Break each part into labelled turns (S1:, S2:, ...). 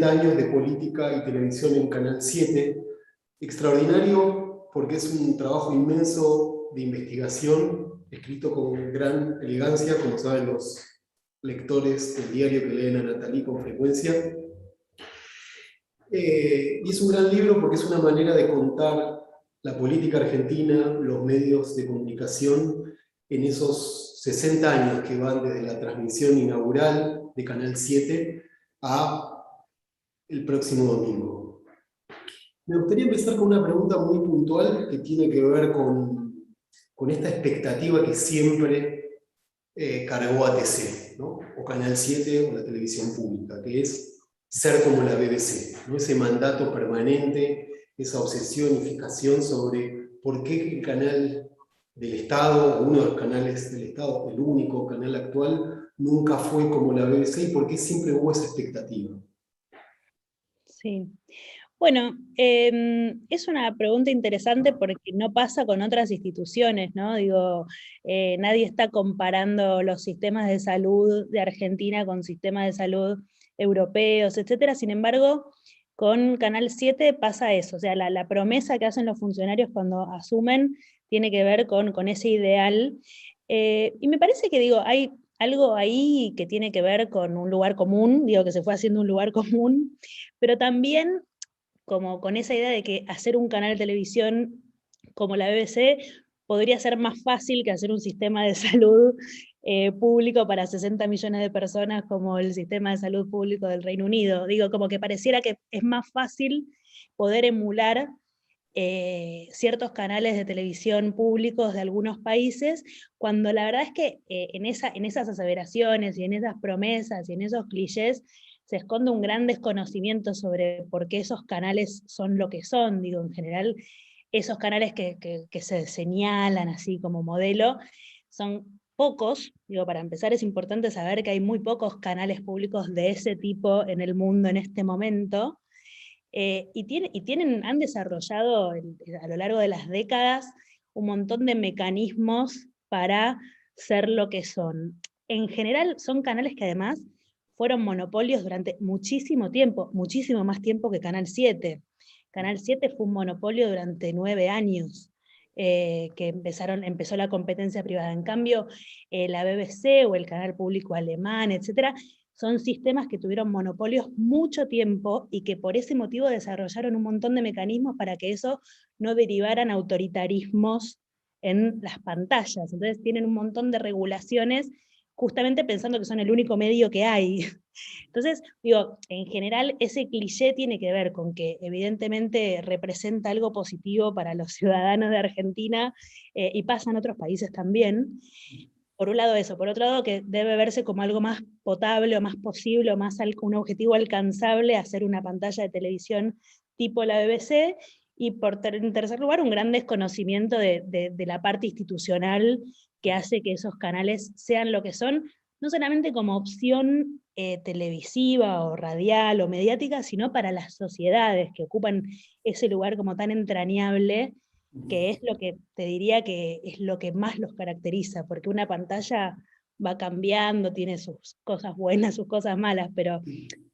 S1: años de política y televisión en Canal 7. Extraordinario porque es un trabajo inmenso de investigación, escrito con gran elegancia, como saben los lectores del diario que leen a Nathalie con frecuencia. Y es un gran libro porque es una manera de contar la política argentina, los medios de comunicación, en esos 60 años que van desde la transmisión inaugural de Canal 7 a el próximo domingo. Me gustaría empezar con una pregunta muy puntual que tiene que ver con esta expectativa que siempre cargó ATC, ¿no? O Canal 7 o la televisión pública, que es ser como la BBC, ¿no? Ese mandato permanente, esa obsesión y fijación sobre por qué el canal del Estado, o uno de los canales del Estado, el único canal actual, nunca fue como la BBC y por qué siempre hubo esa expectativa.
S2: Sí. Bueno, es una pregunta interesante porque no pasa con otras instituciones, ¿no? Digo, nadie está comparando los sistemas de salud de Argentina con sistemas de salud europeos, etcétera. Sin embargo, con Canal 7 pasa eso, o sea, la promesa que hacen los funcionarios cuando asumen tiene que ver con ese ideal. Y me parece que, digo, hay algo ahí que tiene que ver con un lugar común, digo, que se fue haciendo un lugar común, pero también como con esa idea de que hacer un canal de televisión como la BBC podría ser más fácil que hacer un sistema de salud público para 60 millones de personas como el sistema de salud público del Reino Unido. Digo, como que pareciera que es más fácil poder emular ciertos canales de televisión públicos de algunos países, cuando la verdad es que en esas aseveraciones y en esas promesas y en esos clichés se esconde un gran desconocimiento sobre por qué esos canales son lo que son. Digo, en general, esos canales que se señalan así como modelo son pocos. Digo, para empezar es importante saber que hay muy pocos canales públicos de ese tipo en el mundo en este momento. Han desarrollado a lo largo de las décadas un montón de mecanismos para ser lo que son. En general son canales que además fueron monopolios durante muchísimo tiempo, muchísimo más tiempo que Canal 7. Canal 7 fue un monopolio durante 9 años, que empezó la competencia privada. En cambio, la BBC o el canal público alemán, etcétera, son sistemas que tuvieron monopolios mucho tiempo y que por ese motivo desarrollaron un montón de mecanismos para que eso no derivaran autoritarismos en las pantallas. Entonces tienen un montón de regulaciones justamente pensando que son el único medio que hay. Entonces, digo, en general ese cliché tiene que ver con que evidentemente representa algo positivo para los ciudadanos de Argentina, y pasa en otros países también. Por un lado eso, por otro lado que debe verse como algo más potable o más posible o más un objetivo alcanzable hacer una pantalla de televisión tipo la BBC, y en tercer lugar un gran desconocimiento de la parte institucional que hace que esos canales sean lo que son, no solamente como opción televisiva o radial o mediática, sino para las sociedades que ocupan ese lugar como tan entrañable, que es lo que te diría que es lo que más los caracteriza, porque una pantalla va cambiando, tiene sus cosas buenas, sus cosas malas, pero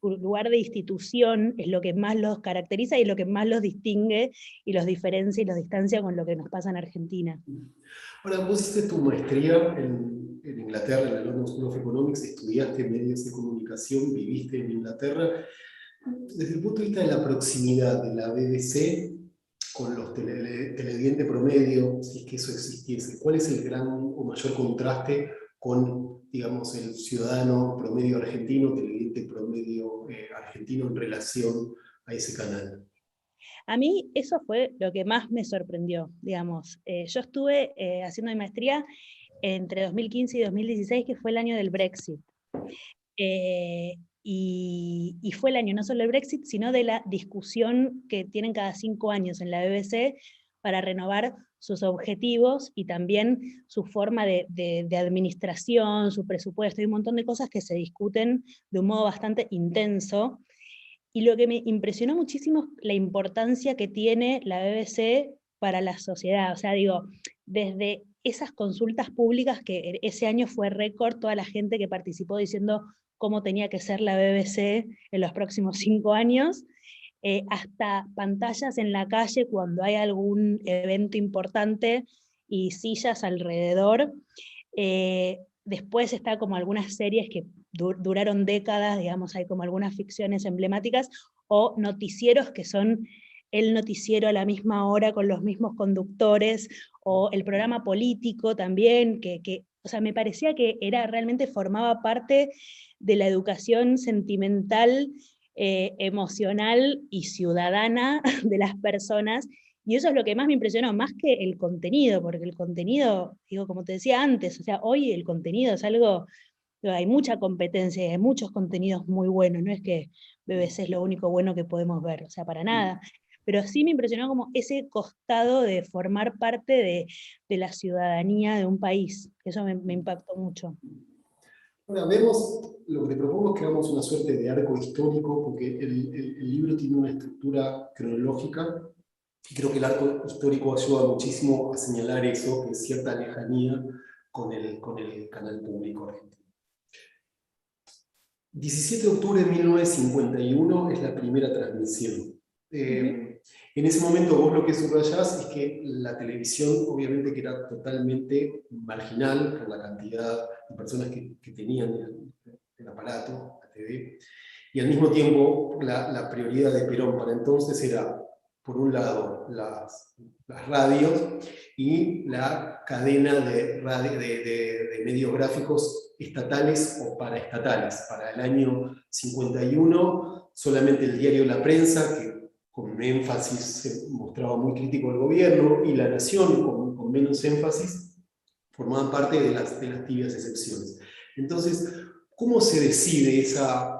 S2: un lugar de institución es lo que más los caracteriza y lo que más los distingue y los diferencia y los distancia con lo que nos pasa en Argentina.
S1: Ahora, vos hiciste tu maestría en Inglaterra, en la London School of Economics, estudiaste medios de comunicación, viviste en Inglaterra. Desde el punto de vista de la proximidad de la BBC con los televidentes promedio, si es que eso existiese, ¿cuál es el gran o mayor contraste con, digamos, el ciudadano promedio argentino, televidente promedio argentino en relación a ese canal?
S2: A mí eso fue lo que más me sorprendió, digamos. Yo estuve haciendo mi maestría entre 2015 y 2016, que fue el año del Brexit. Y fue el año no solo del Brexit, sino de la discusión que tienen cada 5 años en la BBC para renovar sus objetivos y también su forma de administración, su presupuesto, y un montón de cosas que se discuten de un modo bastante intenso. Y lo que me impresionó muchísimo es la importancia que tiene la BBC para la sociedad. O sea, digo, desde esas consultas públicas que ese año fue récord, toda la gente que participó diciendo cómo tenía que ser la BBC en los próximos 5 años, hasta pantallas en la calle cuando hay algún evento importante y sillas alrededor. Después está como algunas series que duraron décadas, digamos, hay como algunas ficciones emblemáticas, o noticieros que son el noticiero a la misma hora con los mismos conductores, o el programa político también, o sea, me parecía que realmente formaba parte de la educación sentimental, emocional y ciudadana de las personas, y eso es lo que más me impresionó, más que el contenido, porque el contenido, digo, como te decía antes, o sea, hoy el contenido es algo, digo, hay mucha competencia, hay muchos contenidos muy buenos, no es que BBC es lo único bueno que podemos ver, o sea, para nada, pero sí me impresionó como ese costado de formar parte de la ciudadanía de un país, eso me impactó mucho.
S1: Ahora, vemos, lo que te propongo es que hagamos una suerte de arco histórico, porque el libro tiene una estructura cronológica, y creo que el arco histórico ayuda muchísimo a señalar eso, que es cierta lejanía con el canal público argentino. 17 de octubre de 1951 es la primera transmisión. En ese momento vos lo que subrayás es que la televisión, obviamente que era totalmente marginal por la cantidad de personas que tenían el aparato, la TV, y al mismo tiempo la prioridad de Perón para entonces era, por un lado, las radios y la cadena de medios gráficos estatales o paraestatales. Para el año 51, solamente el diario La Prensa, que con énfasis se mostraba muy crítico al gobierno, y La Nación, con menos énfasis, formaban parte de las tibias excepciones. Entonces, ¿cómo se decide esa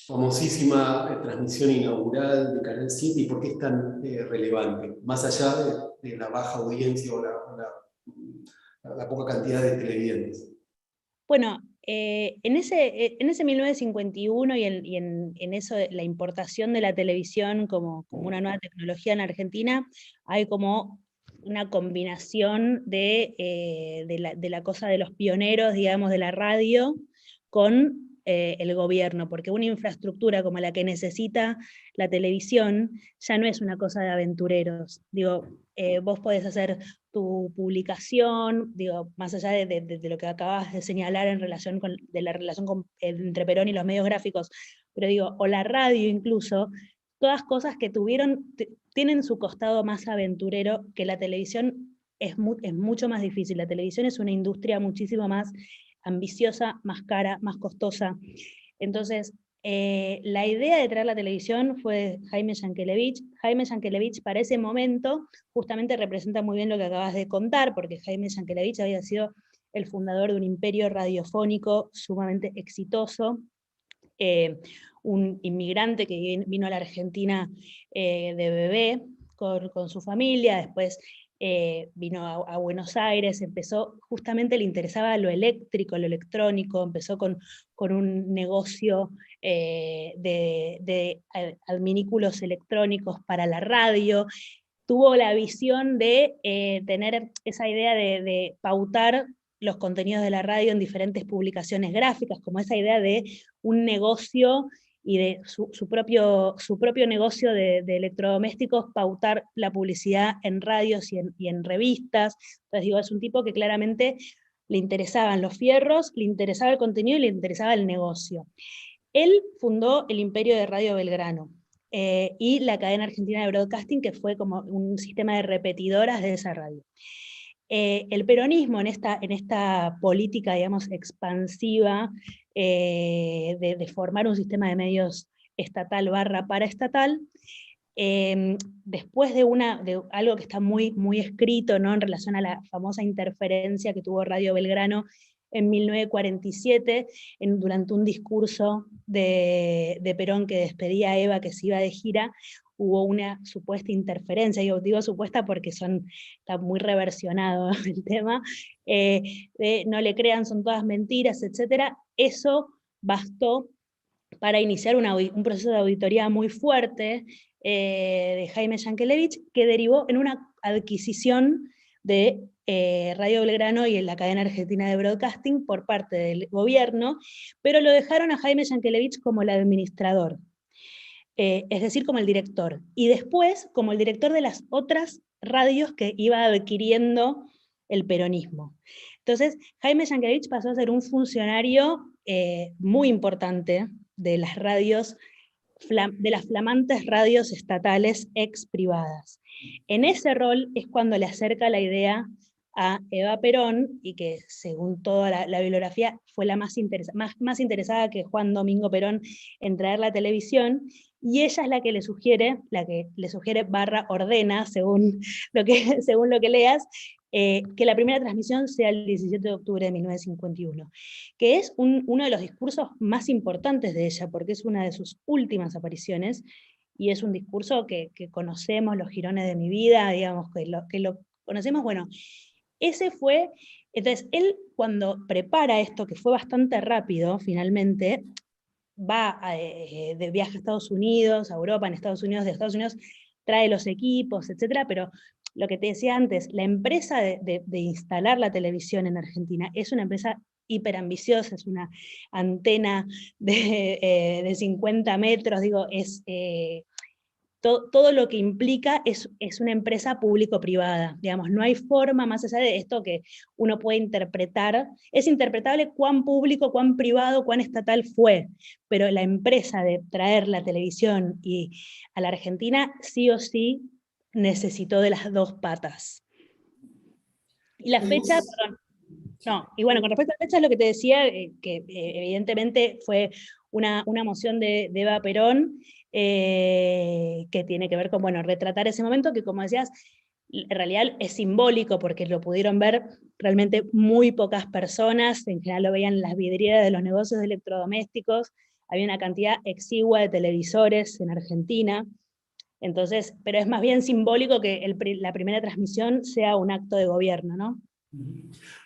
S1: famosísima transmisión inaugural de Canal 7 y por qué es tan relevante, más allá de la baja audiencia o la poca cantidad de televidentes?
S2: Bueno, en ese 1951 y en eso de la importación de la televisión como una nueva tecnología en Argentina, hay como una combinación de la cosa de los pioneros, digamos, de la radio, con el gobierno, porque una infraestructura como la que necesita la televisión ya no es una cosa de aventureros. Digo, vos podés hacer tu publicación, digo, más allá de lo que acabas de señalar de la relación entre Perón y los medios gráficos, pero digo, o la radio incluso, todas cosas que tienen su costado más aventurero, que la televisión es mucho más difícil. La televisión es una industria muchísimo más ambiciosa, más cara, más costosa. Entonces, la idea de traer la televisión fue de Jaime Yankelevich. Jaime Yankelevich para ese momento justamente representa muy bien lo que acabas de contar, porque Jaime Yankelevich había sido el fundador de un imperio radiofónico sumamente exitoso, un inmigrante que vino a la Argentina de bebé con su familia, después vino a Buenos Aires, justamente le interesaba lo eléctrico, lo electrónico, empezó con un negocio de adminículos electrónicos para la radio, tuvo la visión de tener esa idea de pautar los contenidos de la radio en diferentes publicaciones gráficas, como esa idea de un negocio y de su propio negocio de electrodomésticos, pautar la publicidad en radios y en revistas. Entonces digo, es un tipo que claramente le interesaban los fierros, le interesaba el contenido y le interesaba el negocio. Él fundó el Imperio de Radio Belgrano, y la cadena argentina de broadcasting, que fue como un sistema de repetidoras de esa radio. El peronismo en esta política, digamos, expansiva de formar un sistema de medios estatal / paraestatal, después de algo que está muy escrito, ¿no?, en relación a la famosa interferencia que tuvo Radio Belgrano en 1947, durante un discurso de Perón que despedía a Eva, que se iba de gira, hubo una supuesta interferencia, digo supuesta porque está muy reversionado el tema, de no le crean, son todas mentiras, etc. Eso bastó para iniciar un proceso de auditoría muy fuerte de Jaime Yankelevich, que derivó en una adquisición de Radio Belgrano y en la cadena argentina de broadcasting por parte del gobierno, pero lo dejaron a Jaime Yankelevich como el administrador, es decir, como el director, y después como el director de las otras radios que iba adquiriendo el peronismo. Entonces, Jaime Yankelevich pasó a ser un funcionario muy importante de las radios, de las flamantes radios estatales ex privadas. En ese rol es cuando le acerca la idea a Eva Perón, y que según toda la bibliografía fue la más interesada que Juan Domingo Perón en traer la televisión, y ella es la que le sugiere barra ordena, según según lo que leas, que la primera transmisión sea el 17 de octubre de 1951, que es uno de los discursos más importantes de ella, porque es una de sus últimas apariciones, y es un discurso que conocemos, Los jirones de mi vida, digamos, que lo conocemos. Bueno, ese fue, entonces él cuando prepara esto, que fue bastante rápido finalmente, va de viaje a Estados Unidos, a Europa, de Estados Unidos trae los equipos, etcétera, pero lo que te decía antes, la empresa de instalar la televisión en Argentina es una empresa hiperambiciosa, es una antena de 50 metros, digo, todo lo que implica es una empresa público-privada, digamos, no hay forma más allá de esto que uno puede interpretar, es interpretable cuán público, cuán privado, cuán estatal fue, pero la empresa de traer la televisión a la Argentina sí o sí necesitó de las dos patas. Y la fecha, perdón, no, y bueno, con respecto a la fecha es lo que te decía, que evidentemente fue una moción de Eva Perón, que tiene que ver con, bueno, retratar ese momento que, como decías, en realidad es simbólico porque lo pudieron ver realmente muy pocas personas, en general lo veían en las vidrieras de los negocios de electrodomésticos, había una cantidad exigua de televisores en Argentina, entonces, pero es más bien simbólico que la primera transmisión sea un acto de gobierno, ¿no?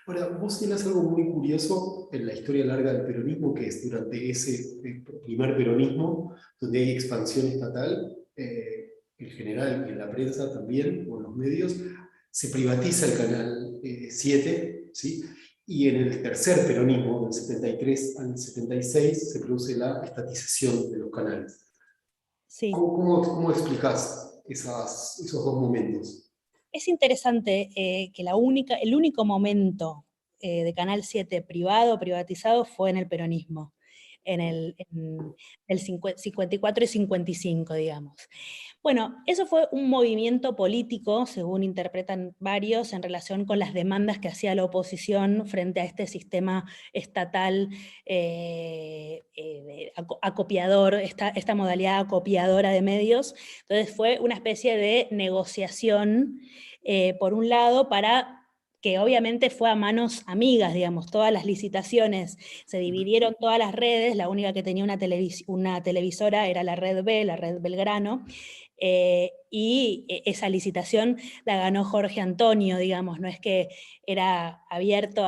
S1: Ahora, vos tenés algo muy curioso en la historia larga del peronismo, que es durante ese primer peronismo, donde hay expansión estatal, en general y en la prensa también, o en los medios, se privatiza el canal 7, ¿sí? Y en el tercer peronismo, del 73 al 76, se produce la estatización de los canales.
S2: Sí.
S1: ¿Cómo explicás esos dos momentos?
S2: Es interesante que el único momento de Canal 7 privatizado, fue en el peronismo, en el 54 y 55, digamos. Bueno, eso fue un movimiento político, según interpretan varios, en relación con las demandas que hacía la oposición frente a este sistema estatal acopiador, esta modalidad acopiadora de medios. Entonces fue una especie de negociación, por un lado, que obviamente fue a manos amigas, digamos, todas las licitaciones se dividieron, todas las redes, la única que tenía una televisora era la red B, la red Belgrano, y esa licitación la ganó Jorge Antonio, digamos, no es que era abierto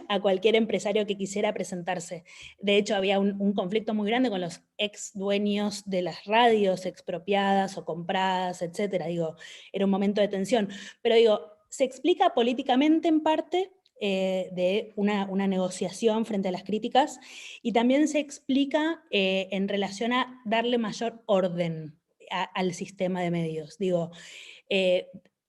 S2: a cualquier empresario que quisiera presentarse. De hecho, había un conflicto muy grande con los ex dueños de las radios expropiadas o compradas, etcétera. Digo, era un momento de tensión. Pero digo, se explica políticamente en parte, de una negociación frente a las críticas, y también se explica en relación a darle mayor orden al sistema de medios. Digo,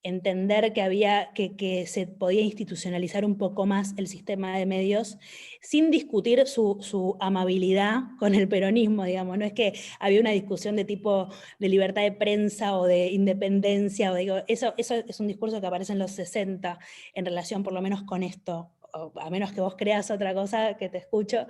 S2: entender que se podía institucionalizar un poco más el sistema de medios sin discutir su amabilidad con el peronismo, digamos. No es que había una discusión de tipo de libertad de prensa o de independencia, eso es un discurso que aparece en los 60 en relación por lo menos con esto, a menos que vos creas otra cosa que te escucho.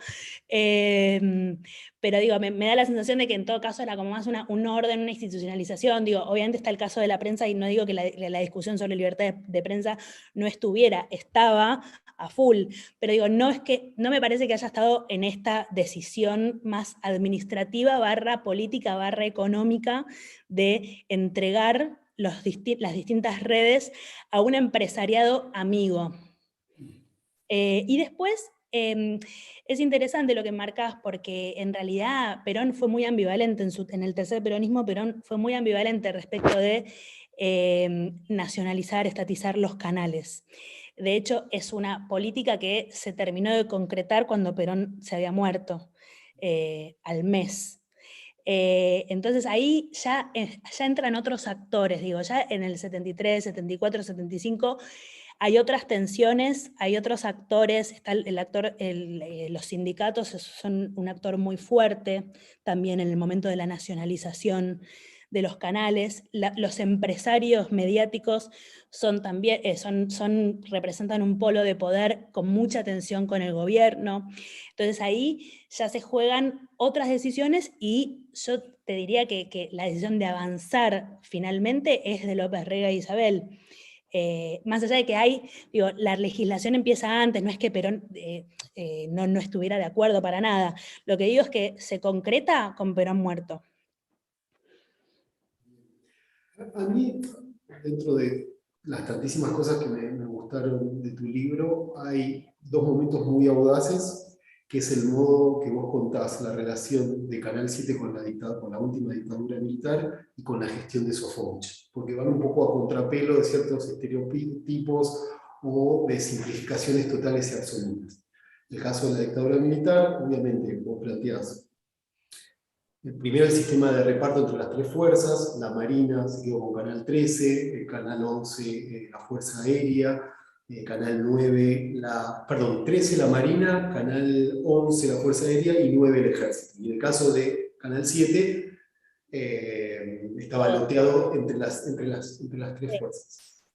S2: Pero digo, me da la sensación de que en todo caso era como más un orden, una institucionalización. Digo, obviamente está el caso de la prensa, y no digo que la discusión sobre libertad de prensa no estuviera, estaba a full, pero digo, no me parece que haya estado en esta decisión más administrativa, barra política, barra económica, de entregar las distintas redes a un empresariado amigo. Y después Es interesante lo que marcas porque en realidad Perón fue muy ambivalente en el tercer peronismo. Perón fue muy ambivalente respecto de nacionalizar, estatizar los canales. De hecho, es una política que se terminó de concretar cuando Perón se había muerto, al mes. Entonces ahí ya entran otros actores, digo, ya en el 73, 74, 75 hay otras tensiones, hay otros actores, está los sindicatos son un actor muy fuerte también en el momento de la nacionalización de los canales. Los empresarios mediáticos son también, representan un polo de poder con mucha tensión con el gobierno. Entonces ahí ya se juegan otras decisiones y yo te diría que la decisión de avanzar finalmente es de López Rega e Isabel. Más allá de que la legislación empieza antes, no es que Perón no estuviera de acuerdo para nada. Lo que digo es que se concreta con Perón muerto.
S1: A mí, dentro de las tantísimas cosas que me gustaron de tu libro, hay dos momentos muy audaces, que es el modo que vos contás, la relación de Canal 7 con la última dictadura militar y con la gestión de Sofovich, porque van un poco a contrapelo de ciertos estereotipos o de simplificaciones totales y absolutas. El caso de la dictadura militar, obviamente, vos planteás primero el sistema de reparto entre las tres fuerzas. La Marina se quedó con Canal 13, el Canal 11 la Fuerza Aérea, Canal 9, perdón, 13 la Marina, Canal 11 la Fuerza Aérea y 9 el Ejército. Y en el caso de Canal 7 estaba loteado entre las tres fuerzas.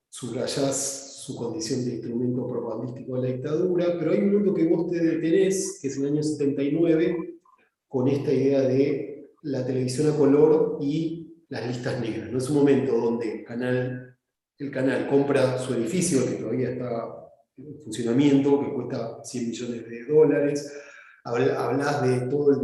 S1: Subrayás su condición de instrumento propagandístico de la dictadura, pero hay un momento que vos te detenés, que es el año 79, con esta idea de la televisión a color y las listas negras. ¿No? Es un momento donde el canal compra su edificio, que todavía está en funcionamiento, que cuesta $100 millones. Hablas de todo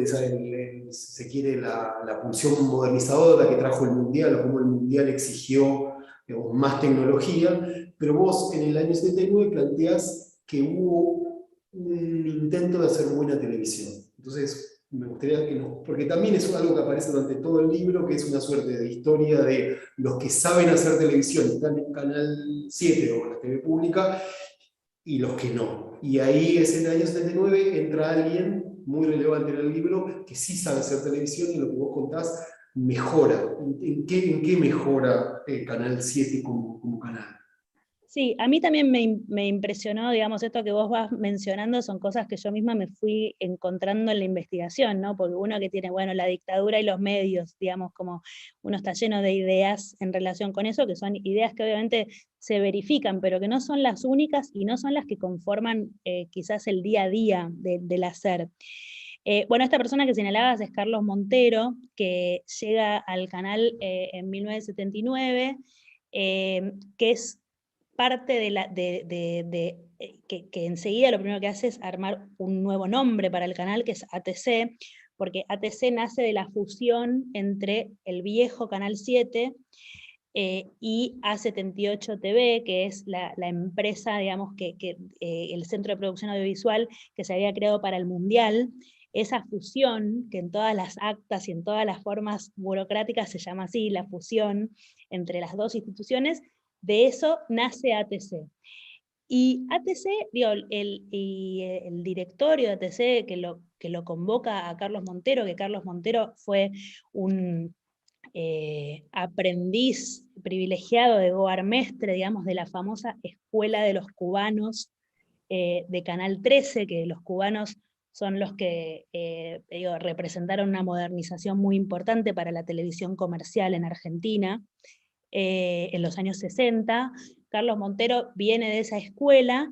S1: se quiere la pulsión modernizadora que trajo el Mundial, o cómo el Mundial exigió, digamos, más tecnología, pero vos en el año 79 planteás que hubo un intento de hacer buena televisión. Entonces, me gustaría porque también es algo que aparece durante todo el libro, que es una suerte de historia de los que saben hacer televisión, están en Canal 7 o en la TV pública, y los que no. Y ahí es en el año 79, entra alguien muy relevante en el libro que sí sabe hacer televisión, y lo que vos contás mejora. ¿En qué mejora Canal 7 como canal?
S2: Sí, a mí también me impresionó, digamos, esto que vos vas mencionando son cosas que yo misma me fui encontrando en la investigación, ¿no? Porque uno que tiene, bueno, la dictadura y los medios, digamos, como uno está lleno de ideas en relación con eso, que son ideas que obviamente se verifican, pero que no son las únicas y no son las que conforman quizás el día a día del hacer. Bueno, esta persona que señalabas es Carlos Montero, que llega al canal en 1979, que es parte que enseguida lo primero que hace es armar un nuevo nombre para el canal, que es ATC, porque ATC nace de la fusión entre el viejo Canal 7 y A78 TV, que es la empresa, digamos, el centro de producción audiovisual que se había creado para el Mundial. Esa fusión, que en todas las actas y en todas las formas burocráticas se llama así, la fusión entre las dos instituciones, de eso nace ATC. Y ATC, digo, el directorio de ATC que lo convoca a Carlos Montero, que Carlos Montero fue un aprendiz privilegiado de Goar Mestre, digamos, de la famosa Escuela de los Cubanos de Canal 13, que los cubanos son los que representaron una modernización muy importante para la televisión comercial en Argentina en los años 60. Carlos Montero viene de esa escuela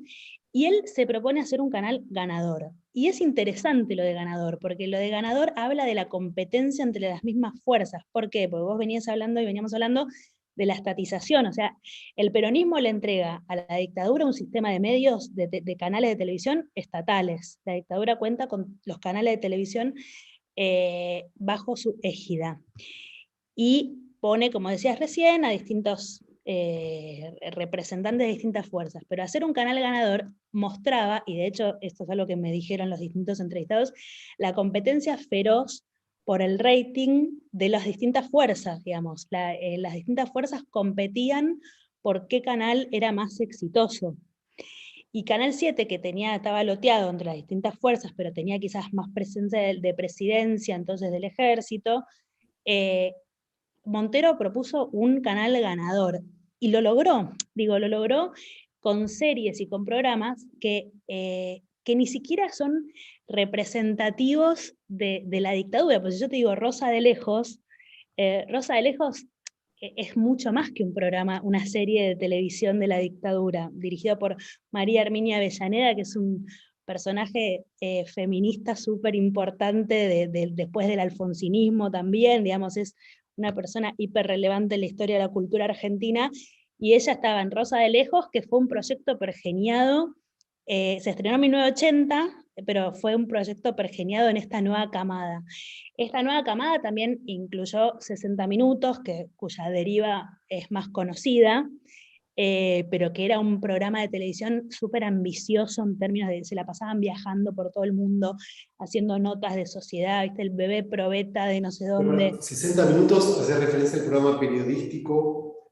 S2: y él se propone hacer un canal ganador. Y es interesante lo de ganador, porque lo de ganador habla de la competencia entre las mismas fuerzas. ¿Por qué? Porque vos veníamos hablando de la estatización, o sea, el peronismo le entrega a la dictadura un sistema de medios, de canales de televisión estatales. La dictadura cuenta con los canales de televisión bajo su égida. Y pone, como decías recién, a distintos representantes de distintas fuerzas, pero hacer un canal ganador mostraba, y de hecho esto es algo que me dijeron los distintos entrevistados, la competencia feroz por el rating de las distintas fuerzas, digamos. Las distintas fuerzas competían por qué canal era más exitoso. Y Canal 7, que estaba loteado entre las distintas fuerzas, pero tenía quizás más presencia de presidencia, entonces del ejército, Montero propuso un canal ganador, y lo logró, lo logró con series y con programas que ni siquiera son representativos de la dictadura. Pues si yo te digo Rosa de Lejos es mucho más que un programa, una serie de televisión de la dictadura, dirigida por María Herminia Avellaneda, que es un personaje feminista súper importante después del alfonsinismo también, digamos, es una persona hiper relevante en la historia de la cultura argentina, y ella estaba en Rosa de Lejos, que fue un proyecto pergeniado, se estrenó en 1980, pero fue un proyecto pergeniado en esta nueva camada. Esta nueva camada también incluyó 60 Minutos, cuya deriva es más conocida, pero que era un programa de televisión súper ambicioso en términos de, se la pasaban viajando por todo el mundo, haciendo notas de sociedad, ¿viste? El bebé probeta de no sé dónde.
S1: Bueno, 60 minutos hace referencia al programa periodístico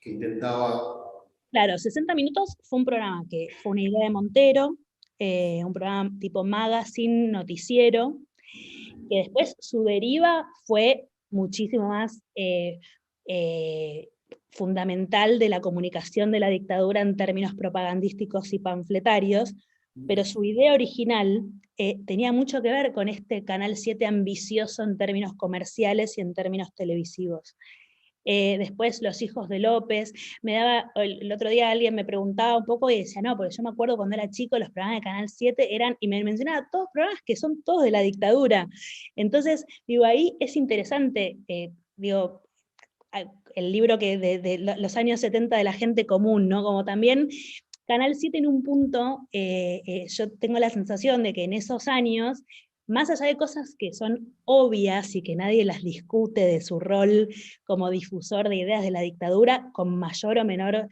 S1: que intentaba...
S2: Claro, 60 Minutos fue un programa que fue una idea de Montero, un programa tipo magazine, noticiero, que después su deriva fue muchísimo más fundamental de la comunicación de la dictadura en términos propagandísticos y panfletarios, pero su idea original tenía mucho que ver con este Canal 7 ambicioso en términos comerciales y en términos televisivos. Después Los Hijos de López, el otro día alguien me preguntaba un poco y decía, no, porque yo me acuerdo cuando era chico los programas de Canal 7 eran, y me mencionaba todos programas que son todos de la dictadura. Entonces, ahí es interesante, el libro que de los años 70 de la gente común, ¿no? Como también Canal 7 en un punto, yo tengo la sensación de que en esos años, más allá de cosas que son obvias y que nadie las discute de su rol como difusor de ideas de la dictadura, con mayor o menor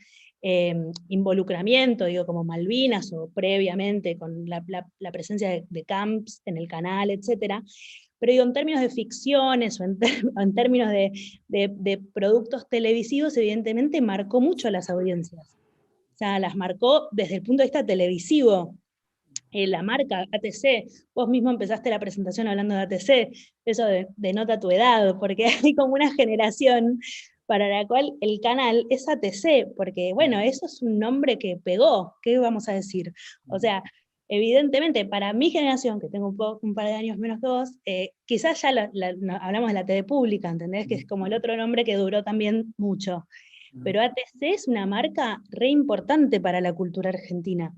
S2: involucramiento, como Malvinas o previamente con la presencia de Camps en el canal, etc. Pero en términos de ficciones o en términos de productos televisivos, evidentemente marcó mucho a las audiencias. O sea, las marcó desde el punto de vista televisivo. La marca ATC, vos mismo empezaste la presentación hablando de ATC, eso denota tu edad, porque hay como una generación para la cual el canal es ATC, porque bueno, eso es un nombre que pegó, ¿qué vamos a decir? O sea, evidentemente, para mi generación, que tengo un par de años menos que vos, quizás ya hablamos de la TV pública, ¿entendés? Que es como el otro nombre que duró también mucho. Pero ATC es una marca re importante para la cultura argentina.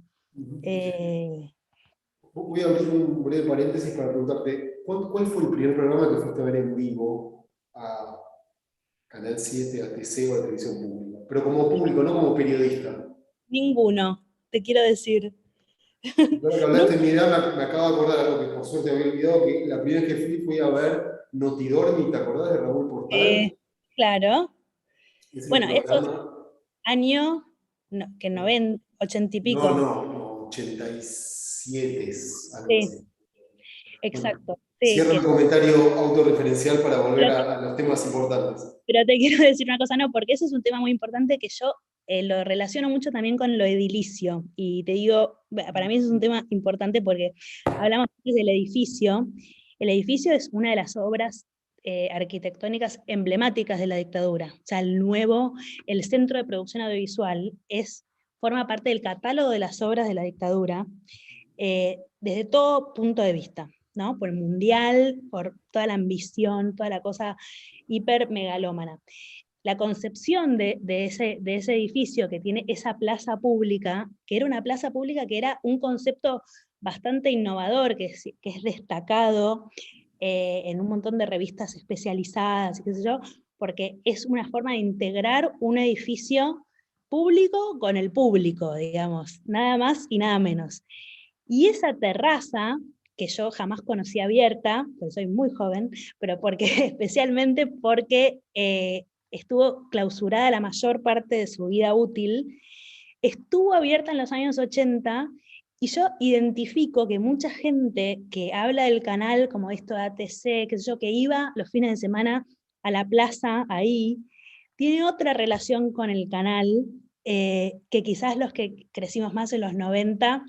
S1: Voy a abrir un breve paréntesis para preguntarte, ¿cuál fue el primer programa que fuiste a ver en vivo a Canal 7, a TC o a Televisión Pública? Pero como público, no como periodista.
S2: Ninguno, te quiero decir.
S1: Ahora que hablaste de mi edad, me acabo de acordar algo que por suerte había olvidado, que la primera vez que fui a ver Notidormi, ¿te acordás de Raúl Portal?
S2: Claro.
S1: Ese
S2: Bueno, esos
S1: programa...
S2: años, que 90, 80 y pico.
S1: No, 87, algo
S2: Sí,
S1: así. Bueno,
S2: exacto. Sí,
S1: cierro el comentario autorreferencial para volver a los temas importantes.
S2: pero te quiero decir una cosa, no, porque eso es un tema muy importante que yo lo relaciono mucho también con lo edilicio. Y te digo, para mí eso es un tema importante porque hablamos antes del edificio. El edificio es una de las obras arquitectónicas emblemáticas de la dictadura. O sea, el Centro de Producción Audiovisual forma parte del catálogo de las obras de la dictadura desde todo punto de vista, ¿no? Por el mundial, por toda la ambición, toda la cosa hiper megalómana. La concepción de ese edificio que tiene esa plaza pública, que era una plaza pública que era un concepto bastante innovador, que es destacado en un montón de revistas especializadas, y qué sé yo, porque es una forma de integrar un edificio público con el público, digamos, nada más y nada menos. Y esa terraza, que yo jamás conocí abierta, porque soy muy joven, pero especialmente porque estuvo clausurada la mayor parte de su vida útil, estuvo abierta en los años 80, y yo identifico que mucha gente que habla del canal, como esto de ATC, qué sé yo, que iba los fines de semana a la plaza ahí, tiene otra relación con el canal, que quizás los que crecimos más en los 90,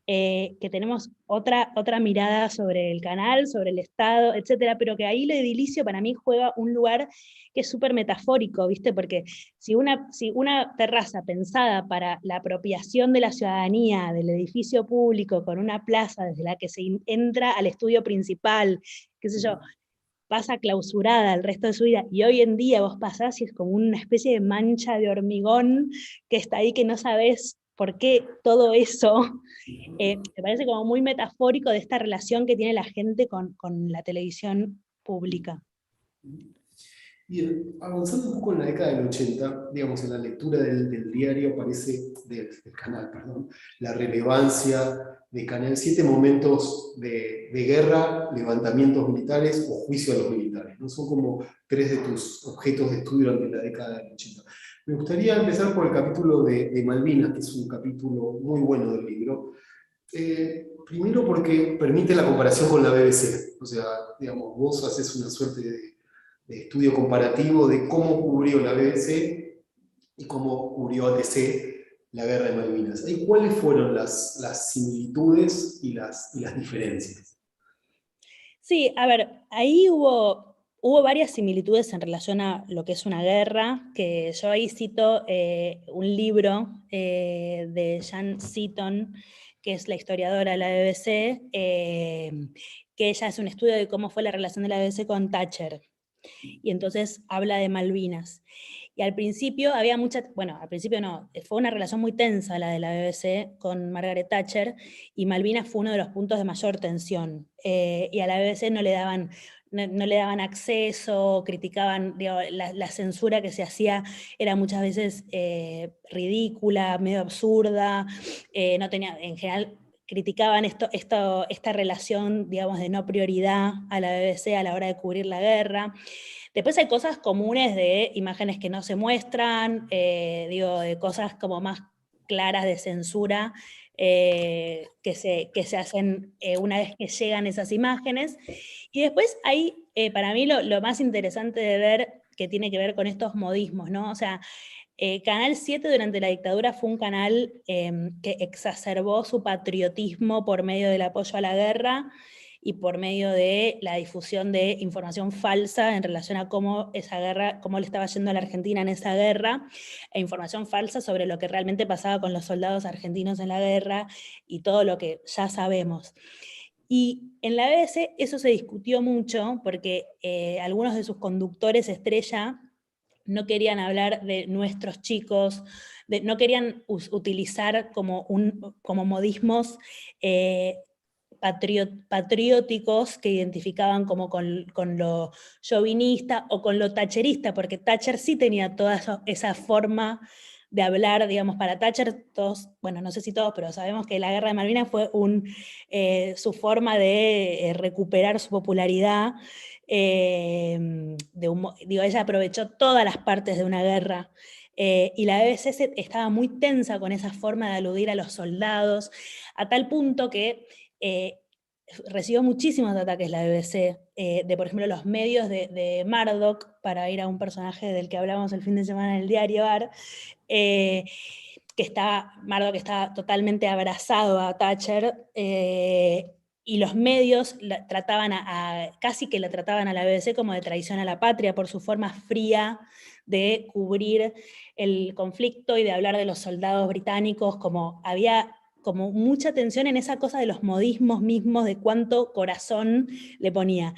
S2: que tenemos otra mirada sobre el canal, sobre el Estado, etcétera, pero que ahí lo edilicio para mí juega un lugar que es súper metafórico, ¿viste? Porque si una terraza pensada para la apropiación de la ciudadanía del edificio público, con una plaza desde la que se entra al estudio principal, qué sé yo, pasa clausurada el resto de su vida, y hoy en día vos pasás y es como una especie de mancha de hormigón que está ahí, que no sabés por qué todo eso, me parece como muy metafórico de esta relación que tiene la gente con la televisión pública.
S1: Bien, avanzando un poco en la década del 80, digamos, en la lectura del diario aparece, del canal, perdón, la relevancia de Canal 7, momentos de guerra, levantamientos militares o juicio a los militares, ¿no? Son como tres de tus objetos de estudio durante la década del 80. Me gustaría empezar por el capítulo de Malvinas, que es un capítulo muy bueno del libro. Primero porque permite la comparación con la BBC, o sea, digamos, vos haces una suerte de estudio comparativo de cómo cubrió la BBC y cómo cubrió ATC la guerra de Malvinas. ¿Y cuáles fueron las similitudes y las diferencias?
S2: Sí, a ver, ahí hubo varias similitudes en relación a lo que es una guerra, que yo ahí cito un libro de Jan Seaton, que es la historiadora de la BBC, que ella hace un estudio de cómo fue la relación de la BBC con Thatcher, y entonces habla de Malvinas. Y al principio había al principio no, fue una relación muy tensa la de la BBC con Margaret Thatcher, y Malvinas fue uno de los puntos de mayor tensión. Y a la BBC no le daban acceso, criticaban, digo, la censura que se hacía era muchas veces ridícula, medio absurda, no tenía, en general criticaban esta relación, digamos, de no prioridad a la BBC a la hora de cubrir la guerra. Después hay cosas comunes de imágenes que no se muestran, de cosas como más claras de censura, que se hacen una vez que llegan esas imágenes. Y después hay, para mí, lo más interesante de ver, que tiene que ver con estos modismos, ¿no? O sea, Canal 7 durante la dictadura fue un canal que exacerbó su patriotismo por medio del apoyo a la guerra y por medio de la difusión de información falsa en relación a cómo le estaba yendo a la Argentina en esa guerra, e información falsa sobre lo que realmente pasaba con los soldados argentinos en la guerra y todo lo que ya sabemos. Y en la BBC eso se discutió mucho porque algunos de sus conductores estrella no querían hablar de nuestros chicos, no querían utilizar como modismos patrióticos que identificaban como con lo chauvinista o con lo thatcherista, porque Thatcher sí tenía toda esa forma de hablar, digamos, para Thatcher, todos, bueno, no sé si todos, pero sabemos que la guerra de Malvinas fue su forma de recuperar su popularidad. Ella aprovechó todas las partes de una guerra, y la BBC estaba muy tensa con esa forma de aludir a los soldados, a tal punto que recibió muchísimos ataques la BBC, de por ejemplo los medios de Murdoch, para ir a un personaje del que hablamos el fin de semana en el diario AR, Murdoch estaba totalmente abrazado a Thatcher, y los medios casi que la trataban a la BBC como de traición a la patria por su forma fría de cubrir el conflicto y de hablar de los soldados británicos, como había como mucha tensión en esa cosa de los modismos mismos, de cuánto corazón le ponía.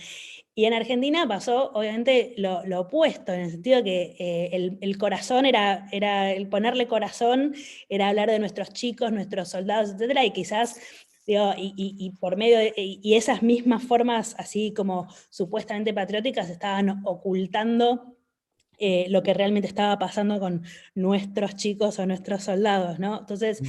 S2: Y en Argentina pasó, obviamente, lo opuesto, en el sentido de que el corazón el ponerle corazón, era hablar de nuestros chicos, nuestros soldados, etcétera, y quizás, y por medio y esas mismas formas, así como supuestamente patrióticas, estaban ocultando lo que realmente estaba pasando con nuestros chicos o nuestros soldados, ¿no? Entonces,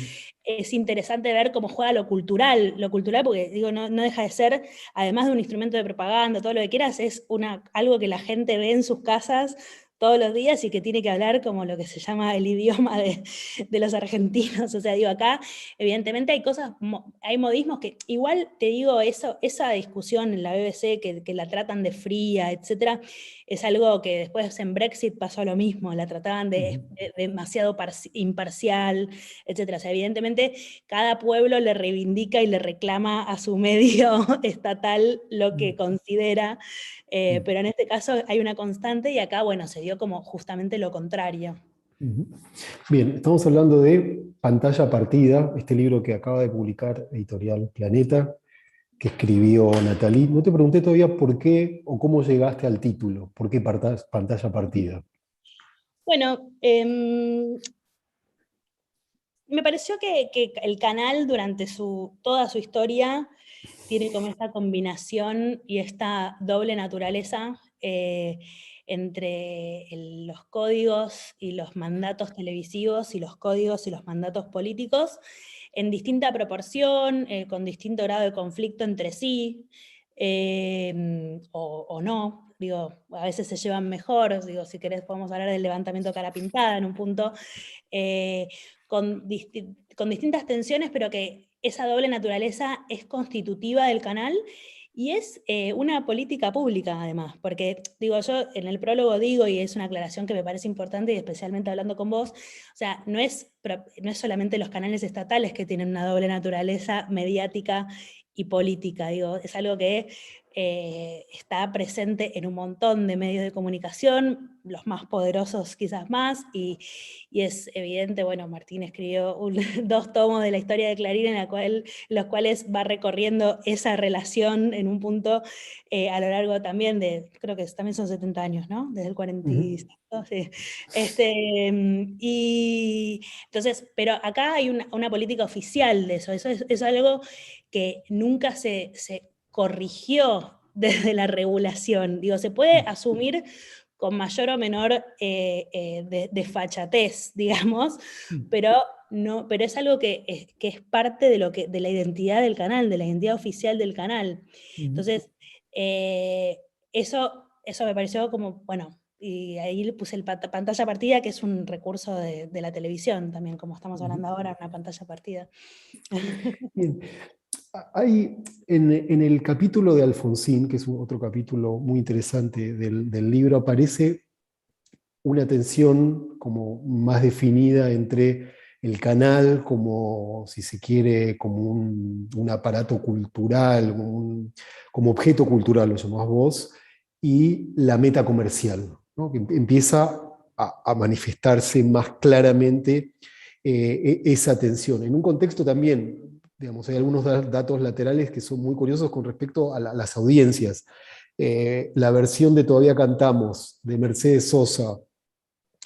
S2: es interesante ver cómo juega lo cultural porque, digo, no deja de ser, además de un instrumento de propaganda, todo lo que quieras, es algo que la gente ve en sus casas todos los días y que tiene que hablar como lo que se llama el idioma de los argentinos. O sea, digo, acá evidentemente hay cosas, hay modismos que igual te digo, esa discusión en la BBC que la tratan de fría, etcétera, es algo que después en Brexit pasó lo mismo, la trataban de demasiado imparcial, etcétera. O sea, evidentemente cada pueblo le reivindica y le reclama a su medio estatal lo que considera, pero en este caso hay una constante y acá, bueno, se dio como justamente lo contrario.
S3: Bien, estamos hablando de Pantalla Partida, este libro que acaba de publicar Editorial Planeta, que escribió Natalie. No te pregunté todavía por qué o cómo llegaste al título, por qué Pantalla Partida.
S2: Bueno, me pareció que el canal durante toda su historia tiene como esta combinación y esta doble naturaleza entre los códigos y los mandatos televisivos y los códigos y los mandatos políticos en distinta proporción, con distinto grado de conflicto entre sí, o no. Digo, a veces se llevan mejor, digo, si querés podemos hablar del levantamiento cara pintada en un punto, con distintas tensiones, pero que esa doble naturaleza es constitutiva del canal y es una política pública además, porque digo, yo en el prólogo digo, y es una aclaración que me parece importante, y especialmente hablando con vos, o sea, no es solamente los canales estatales que tienen una doble naturaleza mediática y política, digo, es algo que está presente en un montón de medios de comunicación, los más poderosos quizás más, y es evidente, bueno, Martín escribió 2 tomos de la historia de Clarín en los cuales va recorriendo esa relación en un punto a lo largo también creo que también son 70 años, ¿no? Desde el 45, sí. Y entonces, pero acá hay una política oficial de eso es algo que nunca se corrigió desde la regulación. Digo, se puede asumir con mayor o menor desfachatez, digamos, pero es algo que es parte de la identidad del canal, de la identidad oficial del canal. Entonces, eso me pareció como, bueno, y ahí le puse pantalla partida, que es un recurso de la televisión también, como estamos hablando ahora, una pantalla partida.
S3: Bien. Hay en el capítulo de Alfonsín, que es otro capítulo muy interesante del libro, aparece una tensión como más definida entre el canal como, si se quiere, como un aparato cultural, como objeto cultural, lo llamás vos, y la meta comercial, ¿no? Que empieza a manifestarse más claramente esa tensión. En un contexto también, digamos, hay algunos datos laterales que son muy curiosos con respecto a las audiencias. La versión de Todavía Cantamos de Mercedes Sosa,